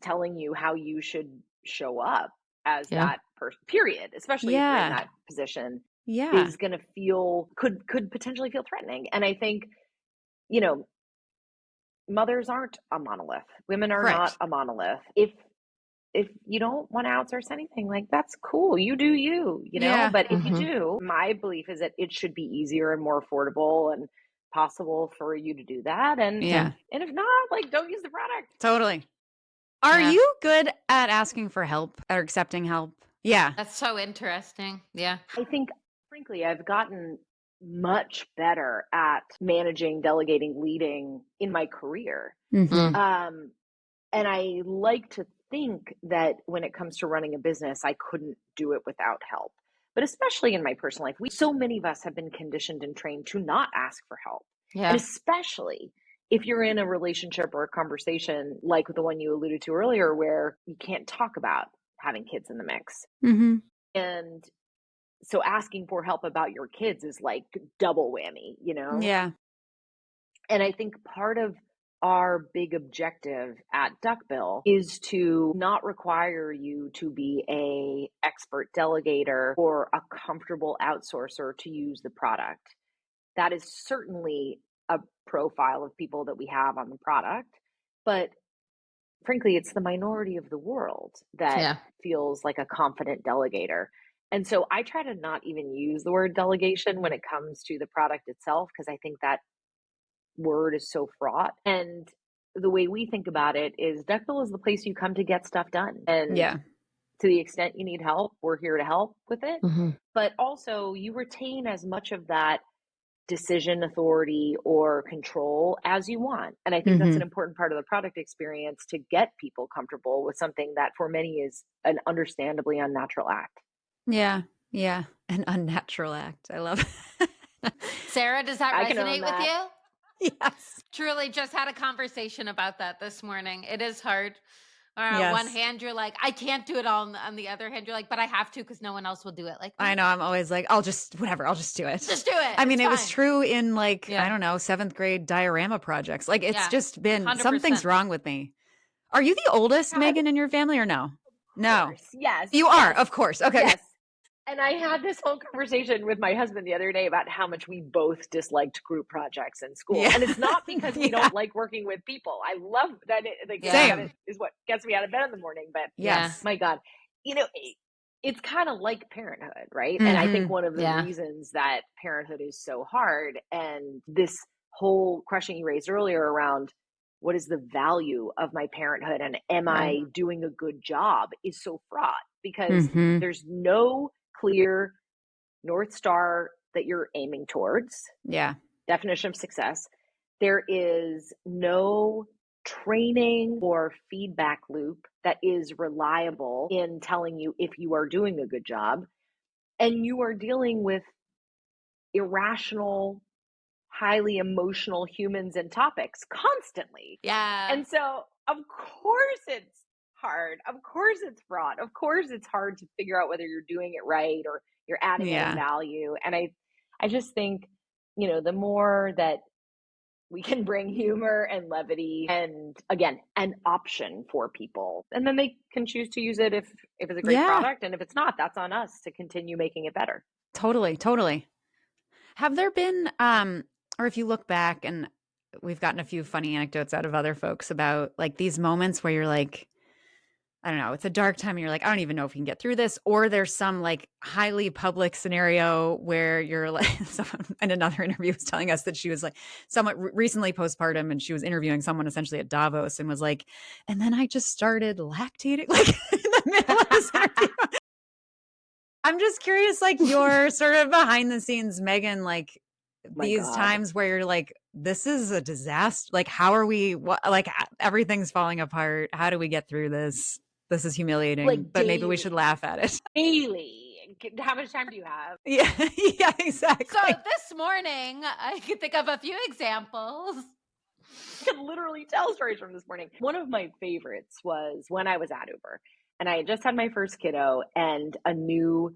telling you how you should show up as that person, period, especially if you're in that position, is going to could potentially feel threatening. And I think, mothers aren't a monolith. Women are not a monolith. If you don't want to outsource anything, like, that's cool. You do you, know, but if you do, my belief is that it should be easier and more affordable and possible for you to do that. And if not, like, don't use the product. Totally. Are you good at asking for help or accepting help? Yeah. That's so interesting. Yeah. I think, frankly, I've gotten much better at managing, delegating, leading in my career. And I like to think that when it comes to running a business, I couldn't do it without help. But especially in my personal life, so many of us have been conditioned and trained to not ask for help. And especially if you're in a relationship or a conversation like the one you alluded to earlier, where you can't talk about having kids in the mix. Mm-hmm. And so asking for help about your kids is like double whammy, you know? Yeah. And I think part of our big objective at Duckbill is to not require you to be a expert delegator or a comfortable outsourcer to use the product. That is certainly a profile of people that we have on the product, but frankly, it's the minority of the world that feels like a confident delegator. And so I try to not even use the word delegation when it comes to the product itself, because I think that word is so fraught. And the way we think about it is Duckbill is the place you come to get stuff done. And Yeah. to the extent you need help, we're here to help with it. Mm-hmm. But also you retain as much of that decision authority or control as you want. And I think that's an important part of the product experience, to get people comfortable with something that for many is an understandably unnatural act. Yeah. Yeah. An unnatural act. I love it. Sarah, does that I can own resonate with that. you? Yes. Truly just had a conversation about that this morning. It is hard. On Yes. one hand, you're like, I can't do it all. On the other hand, you're like, but I have to because no one else will do it like me. I know. I'm always like, I'll just, whatever, I'll just do it. Just do it. I mean, It's it was fine. true in like, Yeah. I don't know, 7th grade diorama projects. Like, it's Yeah, just been, 100%. something's wrong with me. Are you the oldest, God. Megan, in your family or no? No. Course. Yes. You are, of course. Okay. Yes. And I had this whole conversation with my husband the other day about how much we both disliked group projects in school. Yeah. And it's not because we Yeah. don't like working with people. I love that. Same. Is what gets me out of bed in the morning. But Yes. my God, you know, it's kind of like parenthood, right? And I think one of the Yeah. reasons that parenthood is so hard, and this whole question you raised earlier around what is the value of my parenthood and am I doing a good job, is so fraught, because there's no clear North Star that you're aiming towards. Yeah. Definition of success. There is no training or feedback loop that is reliable in telling you if you are doing a good job. And you are dealing with irrational, highly emotional humans and topics constantly. Yeah. And so, of course, it's hard. Of course, it's fraught. Of course, it's hard to figure out whether you're doing it right or you're adding any value. And I just think, you know, the more that we can bring humor and levity and, again, an option for people, and then they can choose to use it if it's a great product. And if it's not, that's on us to continue making it better. Totally. Totally. Have there been, or if you look back, and we've gotten a few funny anecdotes out of other folks about like these moments where you're like, I don't know, it's a dark time and you're like, I don't even know if we can get through this. Or there's some like highly public scenario where you're like, someone in another interview was telling us that she was like somewhat recently postpartum, and she was interviewing someone essentially at Davos and was like, and then I just started lactating like in the middle of this interview. I'm just curious, like your sort of behind the scenes, Megan, like these times where you're like, this is a disaster. Like, how are we, like everything's falling apart. How do we get through this? This is humiliating, Like but maybe we should laugh at it. Daily. How much time do you have? Yeah, yeah, exactly. So this morning, I could think of a few examples. I could literally tell stories from this morning. One of my favorites was when I was at Uber, and I had just had my first kiddo, and a new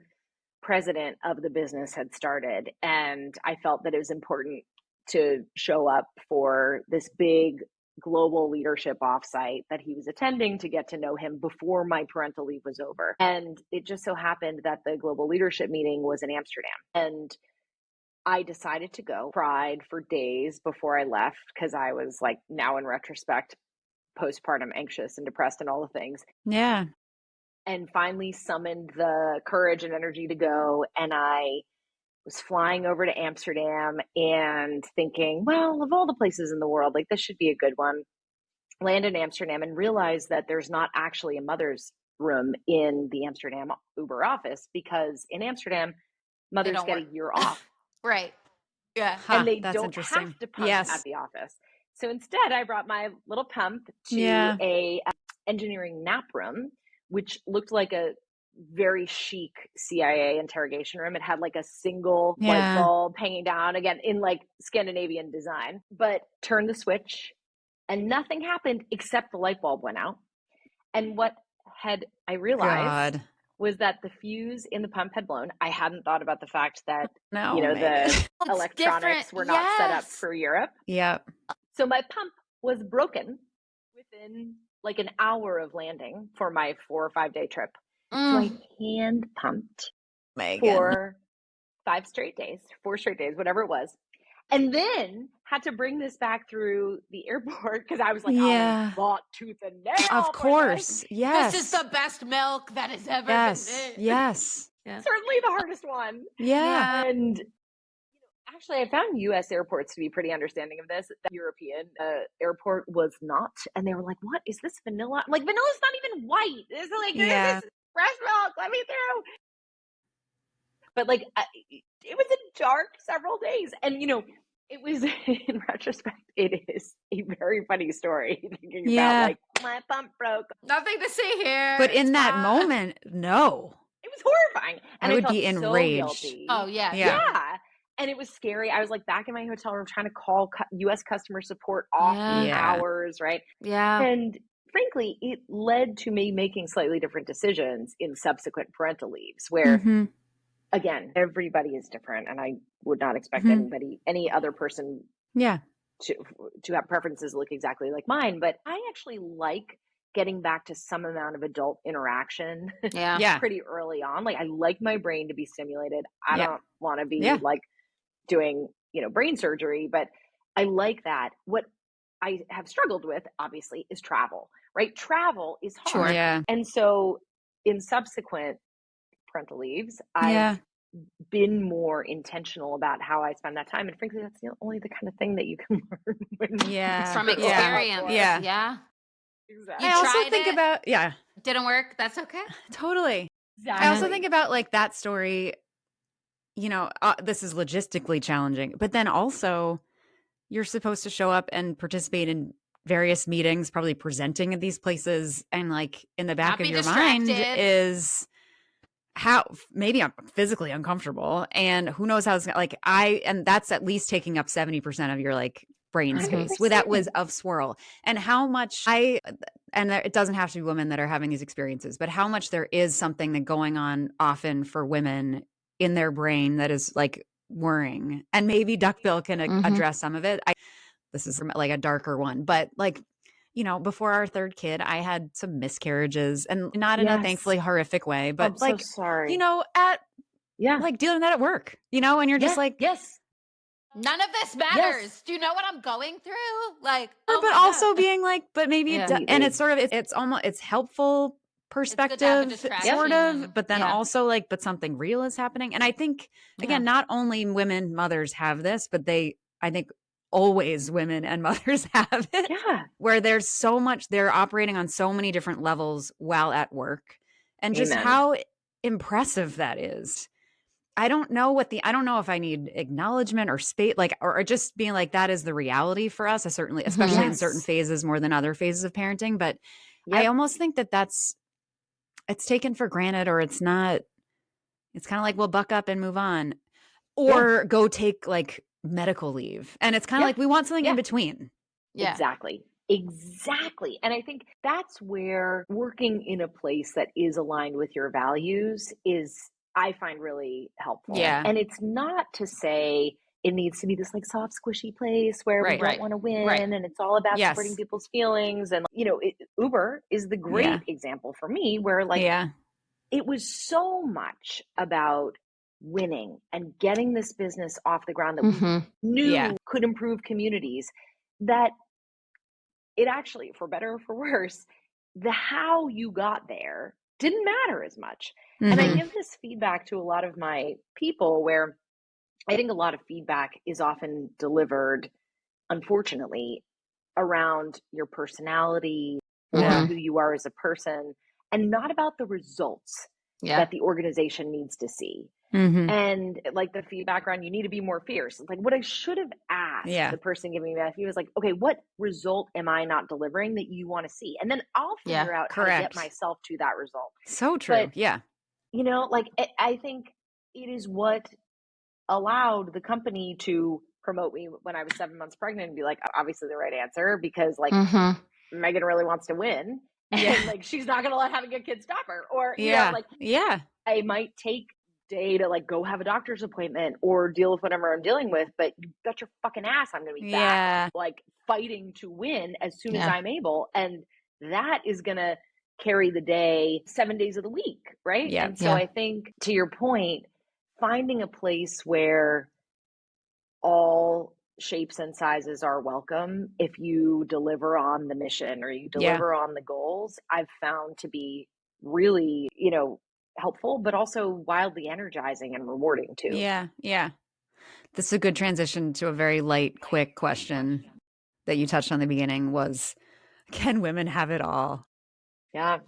president of the business had started. And I felt that it was important to show up for this big global leadership offsite that he was attending, to get to know him before my parental leave was over. And it just so happened that the global leadership meeting was in Amsterdam. And I decided to go. Cried for days before I left, because I was like, now in retrospect, postpartum anxious and depressed and all the things. Yeah. And finally summoned the courage and energy to go. And I was flying over to Amsterdam and thinking, well, of all the places in the world, like this should be a good one. Land in Amsterdam and realize that there's not actually a mother's room in the Amsterdam Uber office, because in Amsterdam, mothers get a year off. Right. Yeah. And they that's don't interesting. have to pump at the office. So instead, I brought my little pump to a engineering nap room, which looked like a very chic CIA interrogation room. It had like a single light bulb hanging down, again, in like Scandinavian design, but turned the switch and nothing happened except the light bulb went out. And what I realized God. was that the fuse in the pump had blown. I hadn't thought about the fact that, No, the It's electronics different. were not set up Yes. for Europe. Yep. So my pump was broken within like an hour of landing for my 4 or 5 day trip. So I hand pumped Meghan. for 4 straight days, whatever it was. And then had to bring this back through the airport because I was like, Yeah. I fought tooth and nail. Of for course. this. Yes. This is the best milk that has ever been made. Yes. Yeah. Certainly the hardest one. Yeah. And actually, I found U.S. airports to be pretty understanding of this. The European airport was not, and they were like, "What is this vanilla? I'm like, vanilla's not even white. It's like Yeah. this is breast milk. Let me through." But like, it was a dark several days, and it was in retrospect, it is a very funny story thinking about like my pump broke. Nothing to see here. But in It's that fine. moment, no. It was horrifying, and I would felt be so enraged. guilty. Oh yeah. Yeah. And it was scary. I was like back in my hotel room trying to call U.S. customer support off hours, right? Yeah. And frankly, it led to me making slightly different decisions in subsequent parental leaves where, again, everybody is different. And I would not expect any other person to have preferences that look exactly like mine. But I actually like getting back to some amount of adult interaction pretty early on. Like I like my brain to be stimulated. I don't want to be like doing, brain surgery, but I like that. What I have struggled with, obviously, is travel, right? Travel is hard. Sure. Yeah. And so in subsequent parental leaves, I've been more intentional about how I spend that time. And frankly, that's only the kind of thing that you can learn when from experience. Yeah. Exactly. I also think about, didn't work. That's okay. Totally. Exactly. I also think about like that story, this is logistically challenging, but then also you're supposed to show up and participate in various meetings, probably presenting at these places. And like in the back of your mind is how maybe I'm physically uncomfortable and who knows how it's like and that's at least taking up 70% of your like brain space with that was of swirl and how much and it doesn't have to be women that are having these experiences, but how much there is something that going on often for women in their brain that is like worrying. And maybe Duckbill can address some of it. This is like a darker one, but like, before our third kid, I had some miscarriages and not in a thankfully horrific way, but I'm like, so sorry. Like dealing with that at work, and you're just like, none of this matters. Do you know what I'm going through? Like, but also being like, but maybe, and it's sort of, it's almost, it's helpful perspective, sort of, but then also like, but something real is happening. And I think, again, not only women, mothers have this, but I think always women and mothers have it. Where there's so much, they're operating on so many different levels while at work. And just how impressive that is. I don't know if I need acknowledgement or space, like, or just being like, that is the reality for us. I certainly, especially in certain phases more than other phases of parenting. But I almost think that it's taken for granted, or it's not, it's kind of like, we'll buck up and move on or go take like medical leave. And it's kind of like, we want something in between. Exactly. And I think that's where working in a place that is aligned with your values I find really helpful. And it's not to say it needs to be this like soft, squishy place where we don't want to win and it's all about supporting people's feelings. And, Uber is the great example for me where like, it was so much about winning and getting this business off the ground that we knew could improve communities that it actually, for better or for worse, the how you got there didn't matter as much. And I give this feedback to a lot of my people where I think a lot of feedback is often delivered, unfortunately, around your personality or who you are as a person and not about the results that the organization needs to see. And like the feedback around, you need to be more fierce. It's like what I should have asked the person giving me that feedback was like, okay, what result am I not delivering that you want to see? And then I'll figure out how to get myself to that result. So true. But, like I think it is what allowed the company to promote me when I was 7 months pregnant and be like, obviously the right answer because like Meghan really wants to win. And like, she's not going to let having a kid stop her. Or, you know, like, I might take day to like go have a doctor's appointment or deal with whatever I'm dealing with, but you bet your fucking ass I'm going to be back, like fighting to win as soon as I'm able. And that is going to carry the day 7 days of the week. Right. And so I think, to your point, finding a place where all shapes and sizes are welcome if you deliver on the mission or you deliver on the goals, I've found to be really, you know, helpful, but also wildly energizing and rewarding too. Yeah. This is a good transition to a very light, quick question that you touched on the beginning was, can women have it all? Yeah.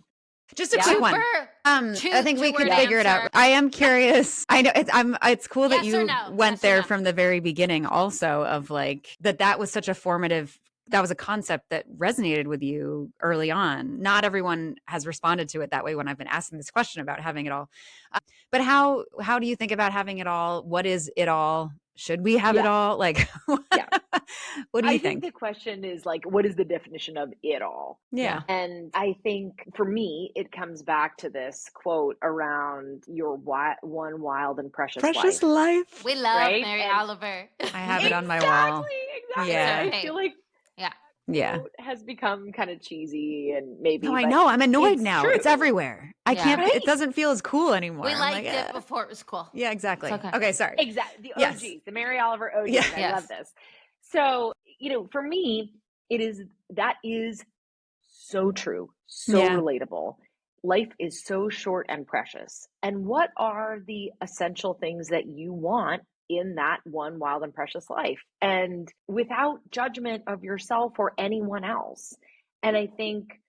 Just a quick one. I think we can figure it out. I am curious. I know it's cool that you went there from the very beginning also, of like that was such a formative, that was a concept that resonated with you early on. Not everyone has responded to it that way when I've been asking this question about having it all. But how do you think about having it all? What is it all? Should we have it all? Like, what do you think? I think the question is like, what is the definition of it all? Yeah. And I think for me, it comes back to this quote around your one wild and precious life. We love Mary Oliver. I have it on my wall. Exactly. Yeah. I feel like quote has become kind of cheesy and maybe. No, I know. I'm annoyed now. True. It's everywhere. I can't. Right? It doesn't feel as cool anymore. We liked it before it was cool. Yeah, exactly. Okay, sorry. Exactly. The OGs, the Mary Oliver OGs. I love this. So, you know, for me, that is so true, so relatable. Life is so short and precious. And what are the essential things that you want in that one wild and precious life, and without judgment of yourself or anyone else? And I think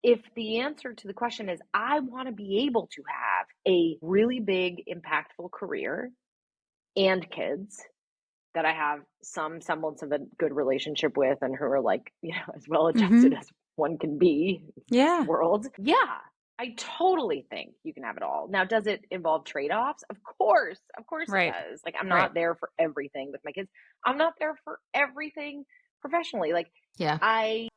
if the answer to the question is, I want to be able to have a really big, impactful career and kids that I have some semblance of a good relationship with and who are like, you know, as well adjusted as one can be in this world. Yeah. I totally think you can have it all. Now, does it involve trade-offs? Of course it does. Like, I'm not there for everything with my kids. I'm not there for everything professionally. Like, I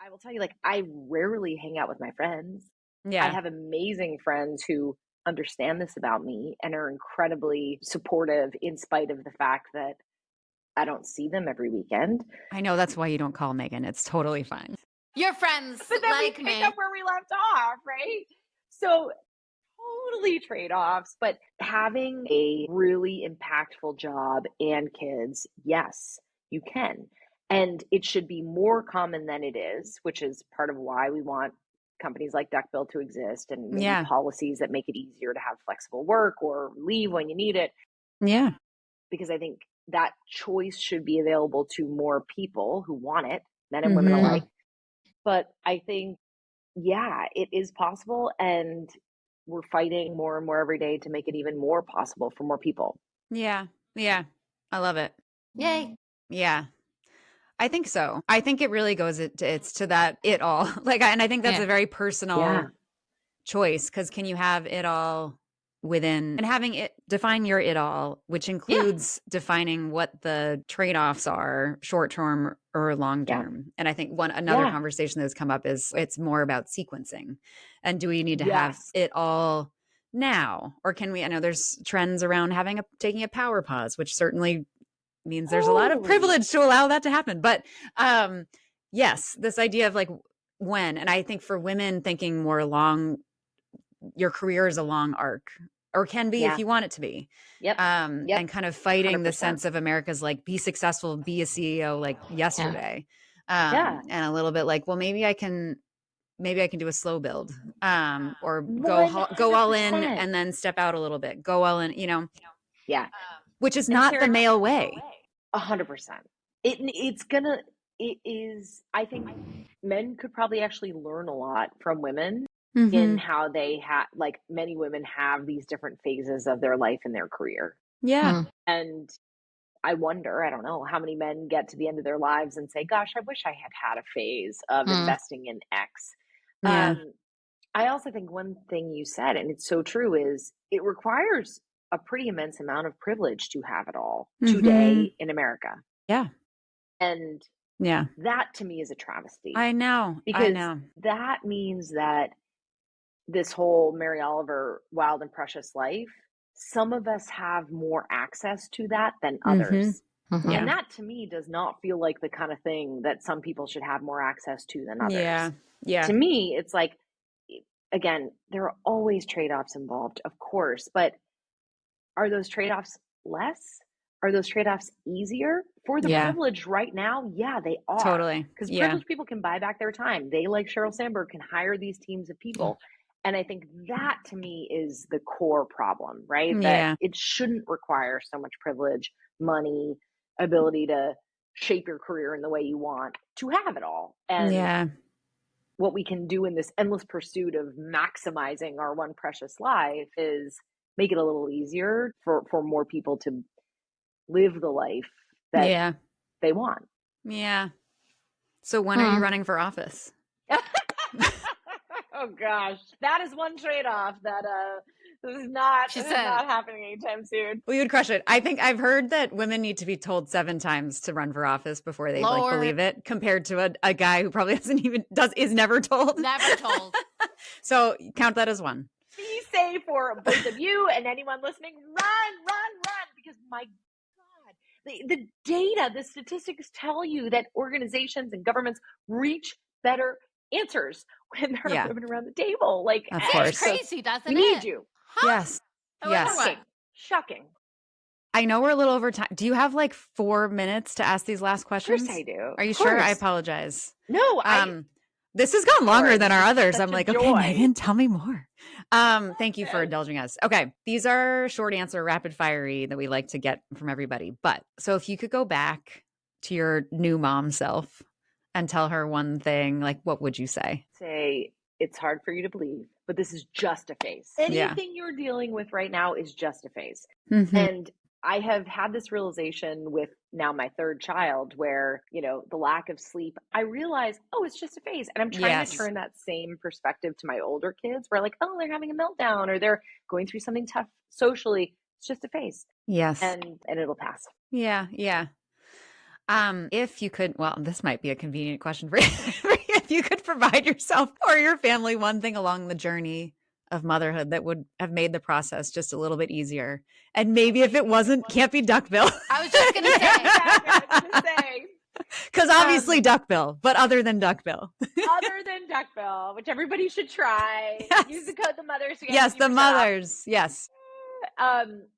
will tell you, like, I rarely hang out with my friends. I have amazing friends who understand this about me and are incredibly supportive in spite of the fact that I don't see them every weekend. I know, that's why you don't call Meghan. It's totally fine. You're friends, but then like we pick up where we left off, right? So totally trade-offs, but having a really impactful job and kids, yes, you can. And it should be more common than it is, which is part of why we want companies like Duckbill to exist and maybe policies that make it easier to have flexible work or leave when you need it. Yeah. Because I think that choice should be available to more people who want it, men and women alike. But I think, it is possible, and we're fighting more and more every day to make it even more possible for more people. Yeah. I love it. Yay. Yeah. I think so. I think it really goes it's to that it all. Like, and I think that's a very personal choice, because can you have it all within, and having it define your it all, which includes defining what the trade-offs are, short term or long term. And I think another conversation that's come up is it's more about sequencing. And do we need to have it all now, or can we? I know there's trends around taking a power pause, which certainly means there's a lot of privilege to allow that to happen. But yes, this idea of like when, and I think for women thinking more long, your career is a long arc, or can be if you want it to be. And kind of fighting 100%. The sense of America's like, be successful, be a CEO like yesterday. And a little bit like, well, maybe I can do a slow build, or go all in and then step out a little bit, go all in, you know? Which is not the male way. 100%. It is, I think men could probably actually learn a lot from women in how they like many women have these different phases of their life and their career. And I wonder, I don't know how many men get to the end of their lives and say, gosh, I wish I had a phase of investing in X. I also think one thing you said, and it's so true, is it requires a pretty immense amount of privilege to have it all today in America. Yeah. And Yeah. That to me is a travesty. I know. Because that means that this whole Mary Oliver Wild and Precious life, some of us have more access to that than others. Mhm. Yeah. And that to me does not feel like the kind of thing that some people should have more access to than others. Yeah. Yeah. To me, it's like, again, there are always trade-offs involved, of course, but are those trade-offs less? Are those trade-offs easier? For the Yeah. privileged right now, yeah, they are. Totally. Because Yeah. privileged people can buy back their time. They, like Sheryl Sandberg, can hire these teams of people. And I think that to me is the core problem, right? Yeah. That it shouldn't require so much privilege, money, ability to shape your career in the way you want to have it all. And Yeah. what we can do in this endless pursuit of maximizing our one precious life is make it a little easier for more people to live the life that Yeah. they want. Yeah. So when are you running for office? Oh gosh, that is one trade-off that is not happening anytime soon. Well, you would crush it. I think I've heard that women need to be told 7 times to run for office before they like believe it, compared to a guy who probably is never told. Never told. So count that as 1. Be safe for both of you and anyone listening. Run, because my God, the data, the statistics tell you that organizations and governments reach better answers when there are women around the table. Like, of course, it's crazy, doesn't it? We need you. Huh? Yes. Yes. Shocking. I know we're a little over time. Do you have like 4 minutes to ask these last questions? Of course I do. Are you sure? I apologize. No, this has gone longer than our others. Such I'm like, a okay, joy. Meghan, tell me more. Thank you for indulging us. Okay, these are short answer, rapid fiery that we like to get from everybody. But so if you could go back to your new mom self and tell her one thing, like what would you say? Say, it's hard for you to believe, but this is just a phase. Anything you're dealing with right now is just a phase. Mm-hmm. And I have had this realization with now my 3rd child where, the lack of sleep, I realize, oh, it's just a phase. And I'm trying to turn that same perspective to my older kids where like, oh, they're having a meltdown or they're going through something tough socially. It's just a phase. Yes. And it'll pass. Yeah. Yeah. If you could, well, this might be a convenient question for you. If you could provide yourself or your family one thing along the journey of motherhood that would have made the process just a little bit easier. And maybe if it can't be duckbill. I was just going to say. Because obviously duckbill, but other than duckbill. Other than duckbill, which everybody should try. Yes. Use the code the mothers. Yes, the mothers. Yes.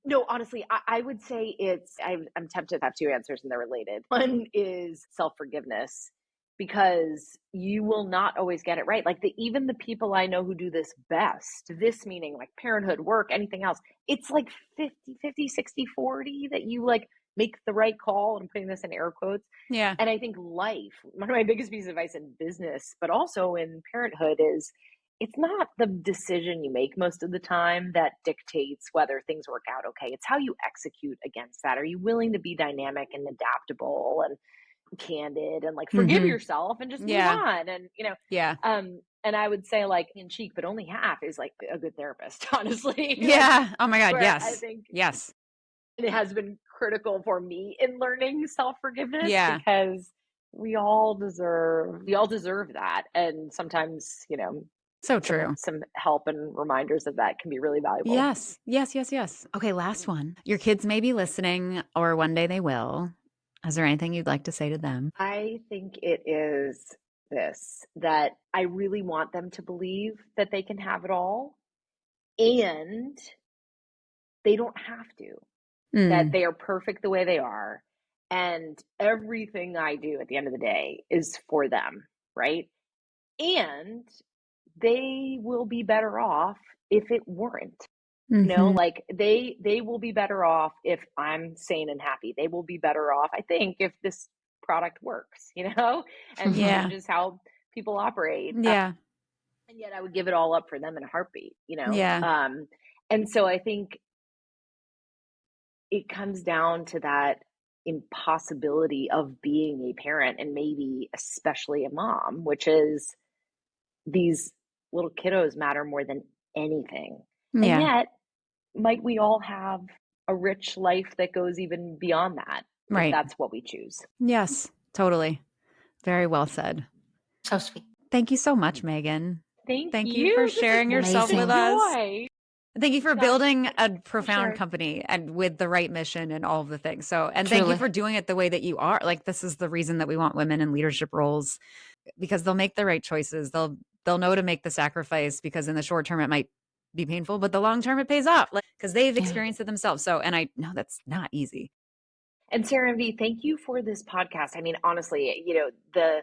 No, honestly, I would say I'm tempted to have 2 answers and they're related. One is self-forgiveness, because you will not always get it right. Like even the people I know who do this best, this meaning like parenthood, work, anything else, it's like 50, 60, 40 that you like make the right call. I'm putting this in air quotes. Yeah. And I think life, one of my biggest pieces of advice in business, but also in parenthood is, it's not the decision you make most of the time that dictates whether things work out okay. It's how you execute against that. Are you willing to be dynamic and adaptable and candid and like forgive yourself and just move on? And and I would say like in cheek, but only half is like a good therapist, honestly. Yeah. Oh my God. Yes. I think yes. It has been critical for me in learning self-forgiveness. Yeah. Because we all deserve that. And sometimes, so true. Some help and reminders of that can be really valuable. Yes. Okay, last one. Your kids may be listening, or one day they will. Is there anything you'd like to say to them? I think it is this, that I really want them to believe that they can have it all, and they don't have to. That they are perfect the way they are, and everything I do at the end of the day is for them, right? And they will be better off if it weren't. Like they will be better off if I'm sane and happy. They will be better off, I think, if this product works, and changes how people operate. Yeah. And yet I would give it all up for them in a heartbeat, Yeah. And so I think it comes down to that impossibility of being a parent, and maybe especially a mom, which is these little kiddos matter more than anything. Yeah. And yet, might we all have a rich life that goes even beyond that? Right. If that's what we choose. Yes, totally. Very well said. So sweet. Thank you so much, Meghan. Thank you for you. sharing This has been yourself such a with us. joy. Thank you for Gosh, building a for profound sure. company and with the right mission and all of the things. So, and thank you Truly. for doing it the way that you are. Like, this is the reason that we want women in leadership roles, because they'll make the right choices. They'll know to make the sacrifice, because in the short term it might be painful, but the long term it pays off, like, because they've Yeah. experienced it themselves. So, and I know that's not easy. And Sarah and V, thank you for this podcast. I mean, honestly, the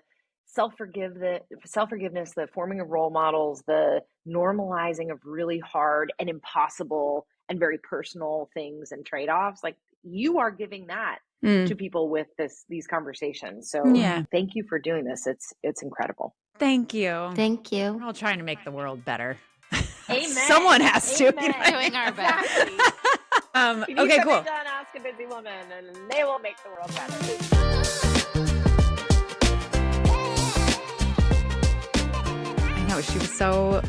self-forgiveness, the forming of role models, the normalizing of really hard and impossible and very personal things and trade-offs, like you are giving that to people with these conversations. So Yeah. thank you for doing this. It's incredible. Thank you. Thank you. We're all trying to make the world better. Amen. Someone has to. Amen. Doing our best. Exactly. If you need Okay, something cool. done, ask a busy woman and they will make the world better. I know, she was so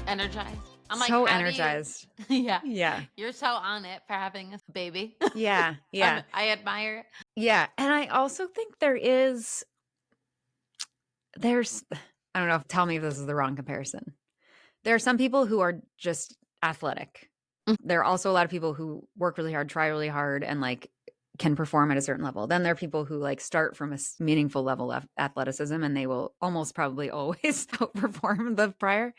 Energized. I'm so like, how do you- energized. Yeah. Yeah. You're so on it for having a baby. Yeah. Yeah. I admire it. Yeah. And I also think there's, I don't know, tell me if this is the wrong comparison. There are some people who are just athletic. There are also a lot of people who work really hard, try really hard, and like can perform at a certain level. Then there are people who like start from a meaningful level of athleticism, and they will almost probably always outperform the prior.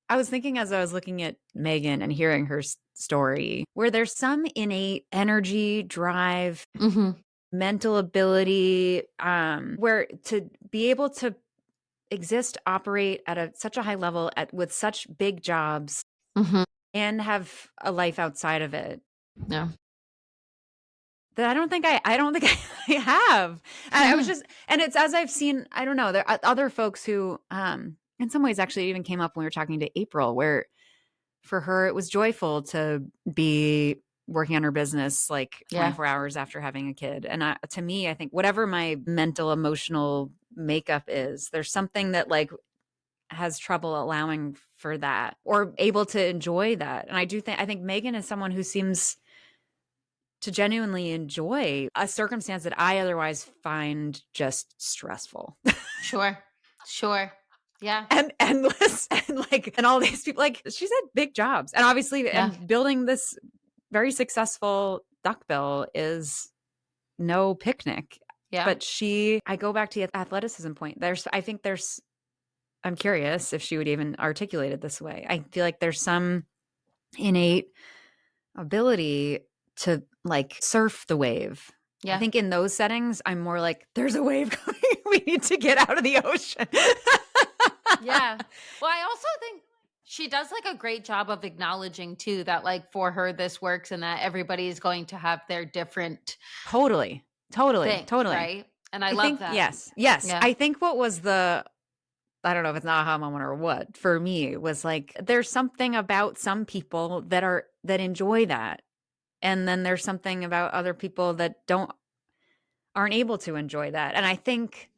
I was thinking, as I was looking at Meghan and hearing her story, where there's some innate energy, drive, mental ability, where to be able to exist, operate at such a high level with such big jobs and have a life outside of it. Yeah. That I don't think I I have. And I was just, and it's, as I've seen, I don't know, there are other folks who, in some ways actually even came up when we were talking to April, where for her, it was joyful to be working on her business like 24 hours after having a kid. And to me, I think whatever my mental, emotional makeup is, there's something that like has trouble allowing for that or able to enjoy that. And I think Meghan is someone who seems to genuinely enjoy a circumstance that I otherwise find just stressful. Sure. Yeah. And endless and all these people, like she's had big jobs and obviously and building this very successful duckbill is no picnic. Yeah. But I go back to the athleticism point. I'm curious if she would even articulate it this way. I feel like there's some innate ability to like surf the wave. Yeah. I think in those settings, I'm more like, there's a wave coming. We need to get out of the ocean. Yeah. Well, I also think she does like a great job of acknowledging too that like for her this works and that everybody is going to have their different Totally. things, right? And I love think, that. Yes. Yeah. I think what was I don't know if it's an aha moment or what, for me was like, there's something about some people that enjoy that. And then there's something about other people that aren't able to enjoy that. And I think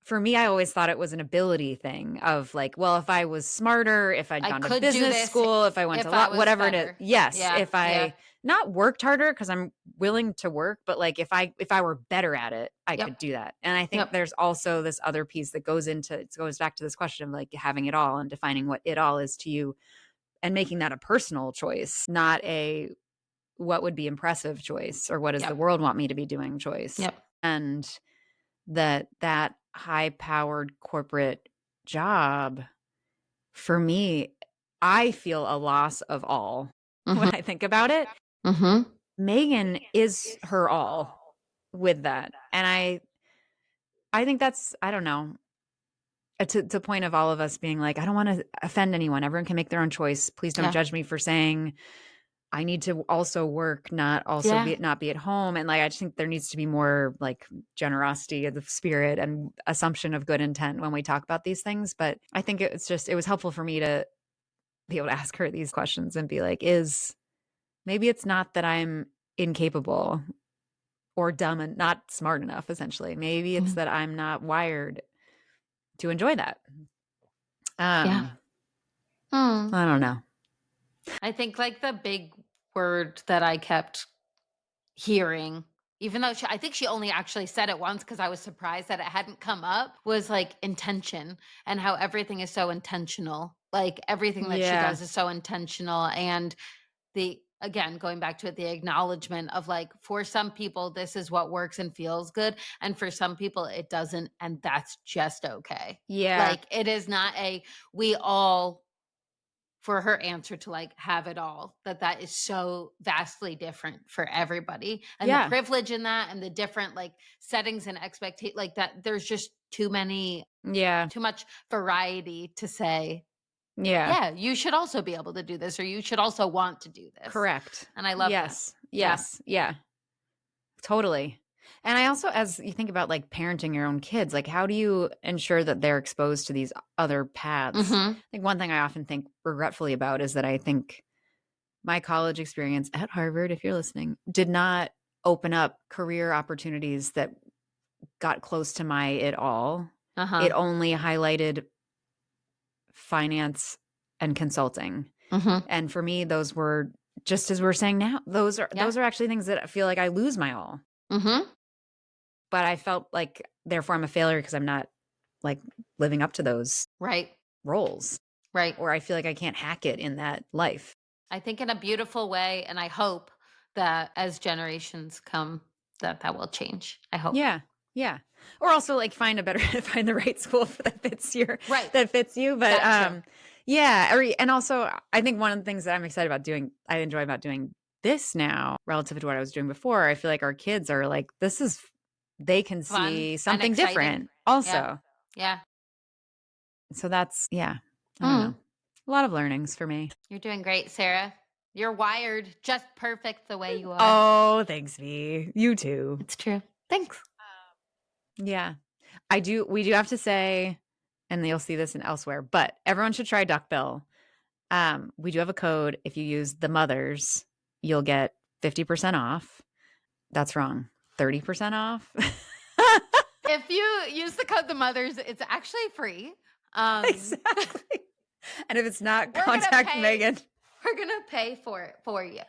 for me, I always thought it was an ability thing of like, well, if I was smarter, if I'd gone to business school, if I went to whatever it is. Yes. If I not worked harder, because I'm willing to work, but like if I were better at it, I could do that. And I think there's also this other piece that goes back to this question of like having it all and defining what it all is to you and making that a personal choice, not a what would be impressive choice or what does the world want me to be doing choice. And that high-powered corporate job, for me, I feel a loss of all when I think about it. Meghan is her all with that. And I think that's, I don't know, to the point of all of us being like, I don't want to offend anyone. Everyone can make their own choice. Please don't judge me for saying I need to also work, not be at home. And like, I just think there needs to be more like generosity of the spirit and assumption of good intent when we talk about these things. But I think it was helpful for me to be able to ask her these questions and be like, maybe it's not that I'm incapable or dumb and not smart enough, essentially. Maybe it's that I'm not wired to enjoy that. I don't know. I think like the big word that I kept hearing even though I think she only actually said it once because I was surprised that it hadn't come up, was like intention and how everything is so intentional. Like everything that she Yeah. does is so intentional. And again, going back to it, the acknowledgement of like, for some people, this is what works and feels good. And for some people, it doesn't. And that's just okay. Yeah. Like it is not we all, for her answer to like have it all, that is so vastly different for everybody, and the Yeah. privilege in that, and the different like settings and expectation, like that there's just too Yeah. much variety to say, Yeah. yeah, you should also be able to do this, or you should also want to do this. Correct. And I love that. Yes. Yes. Yeah. Totally. And I also, as you think about like parenting your own kids, like how do you ensure that they're exposed to these other paths? Mm-hmm. Like one thing I often think regretfully about is that I think my college experience at Harvard, if you're listening, did not open up career opportunities that got close to my it all. It Uh-huh. only highlighted finance and consulting. Mm-hmm. And for me, those were, just as we're saying now, those Yeah. are actually things that I feel like I lose my all. Mm-hmm. But I felt like therefore I'm a failure because I'm not like living up to those Right. roles, Right. or I feel like I can't hack it in that life. I think in a beautiful way, and I hope that as generations come, that will change. I hope. Yeah. Yeah. Or also like find the right school that fits Right. that fits you. But That's true. yeah. And also I think one of the things that I'm excited about doing, I enjoy about doing this now relative to what I was doing before. I feel like our kids are like, they can Fun see and something exciting. different Yeah. also. Yeah. So that's, yeah, I don't know. A lot of learnings for me. You're doing great, Sarah. You're wired just perfect the way you are. Oh, thanks, V. You too. It's true. Thanks. Yeah. We do have to say, and you'll see this in elsewhere, but everyone should try Duckbill. We do have a code. If you use the mothers, you'll get 50% off. That's wrong. 30% off. If you use the code the mothers, it's actually free. Exactly. And if it's not, We're gonna contact pay- Megan. We're gonna pay for it for you.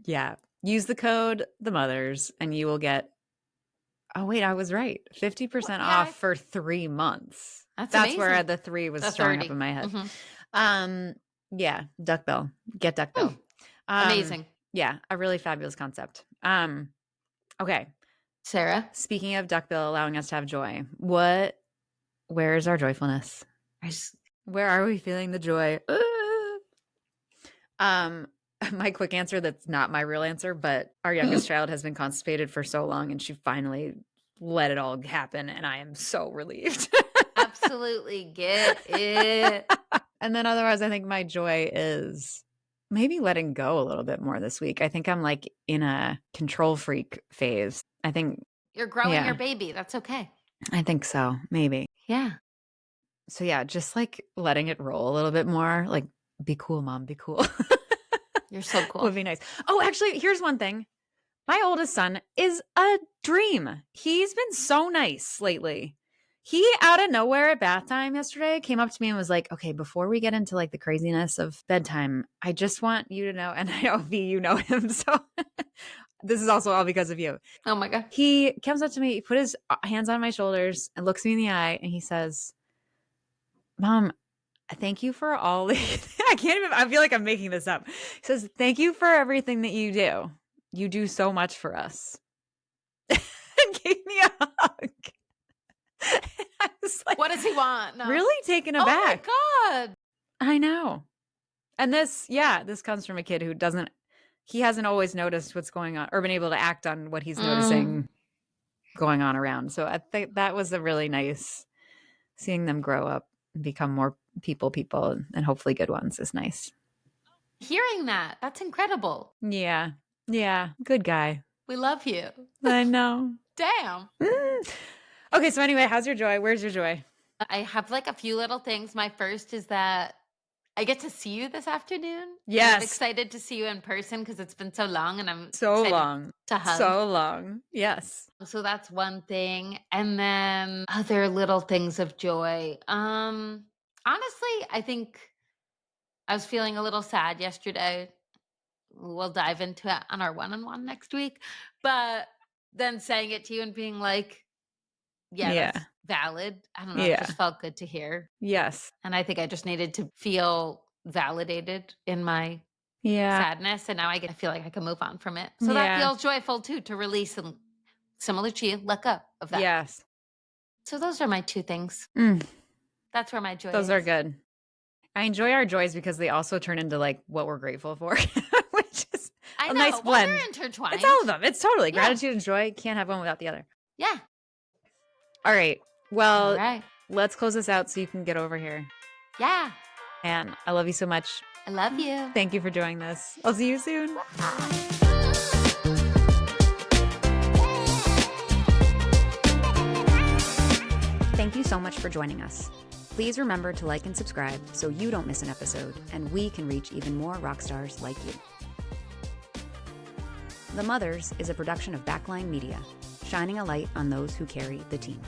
Yeah. Use the code the mothers and you will get, oh wait, I was right. 50% off for 3 months. That's where amazing. the 3 was The storing 30. up in my head. Mhm. Yeah, Duckbill. Get Duckbill. Amazing. Yeah, a really fabulous concept. Okay. Sarah, Speaking of Duckbill allowing us to have joy, where is our joyfulness? Where are we feeling the joy? My quick answer, that's not my real answer, but our youngest child has been constipated for so long and she finally let it all happen and I am so relieved. absolutely get it. And then otherwise I think my joy is maybe letting go a little bit more this week. I think I'm like in a control freak phase. I think You're growing Yeah. your baby. That's okay. I think so, maybe. Yeah. So yeah, just like letting it roll a little bit more, like be cool, mom, be cool. You're so cool. Would be nice. Oh, actually, here's one thing. My oldest son is a dream. He's been so nice lately. He out of nowhere at bath time yesterday came up to me and was like, okay, before we get into like the craziness of bedtime, I just want you to know, and I know V, you know him, so this is also all because of you. Oh my God. He comes up to me, he put his hands on my shoulders and looks me in the eye and he says, Mom, thank you for all the I feel like I'm making this up. He says, thank you for everything that you do. You do so much for us. And gave me a hug. I was like, What does he want? No. really taken aback. Oh my God. I know. And this comes from a kid who he hasn't always noticed what's going on or been able to act on what he's noticing going on around. So I think that was a really nice, seeing them grow up and become more people and hopefully good ones is nice. Hearing that's incredible. Yeah. Yeah. Good guy. We love you. I know. Damn. Okay. So anyway, how's your joy? Where's your joy? I have like a few little things. My first is that I get to see you this afternoon. Yes. I'm excited to see you in person because it's been so long and I'm So excited long. to hug. So long. Yes. So that's one thing. And then other little things of joy. Honestly, I think I was feeling a little sad yesterday we'll dive into it on our one-on-one next week. But then saying it to you and being like, yeah, Yeah. that's valid. I don't know. It Yeah. just felt good to hear. Yes. And I think I just needed to feel validated in my Yeah. sadness. And now I feel like I can move on from it. So that feels joyful too, to release and similar to you, let go of that. Yes. So those are my two things. Mm, That's where my joy those is. are good. I enjoy our joys because they also turn into like what we're grateful for, which is I a know. nice Well, blend. they're intertwined. It's all of them. It's totally Yeah. gratitude and joy. Can't have one without the other. Yeah. All right. Well, All right. let's close this out so you can get over here. Yeah. And I love you so much. I love you. Thank you for doing this. I'll see you soon. Thank you so much for joining us. Please remember to like and subscribe so you don't miss an episode and we can reach even more rock stars like you. The Mothers is a production of Backline Media, shining a light on those who carry the team.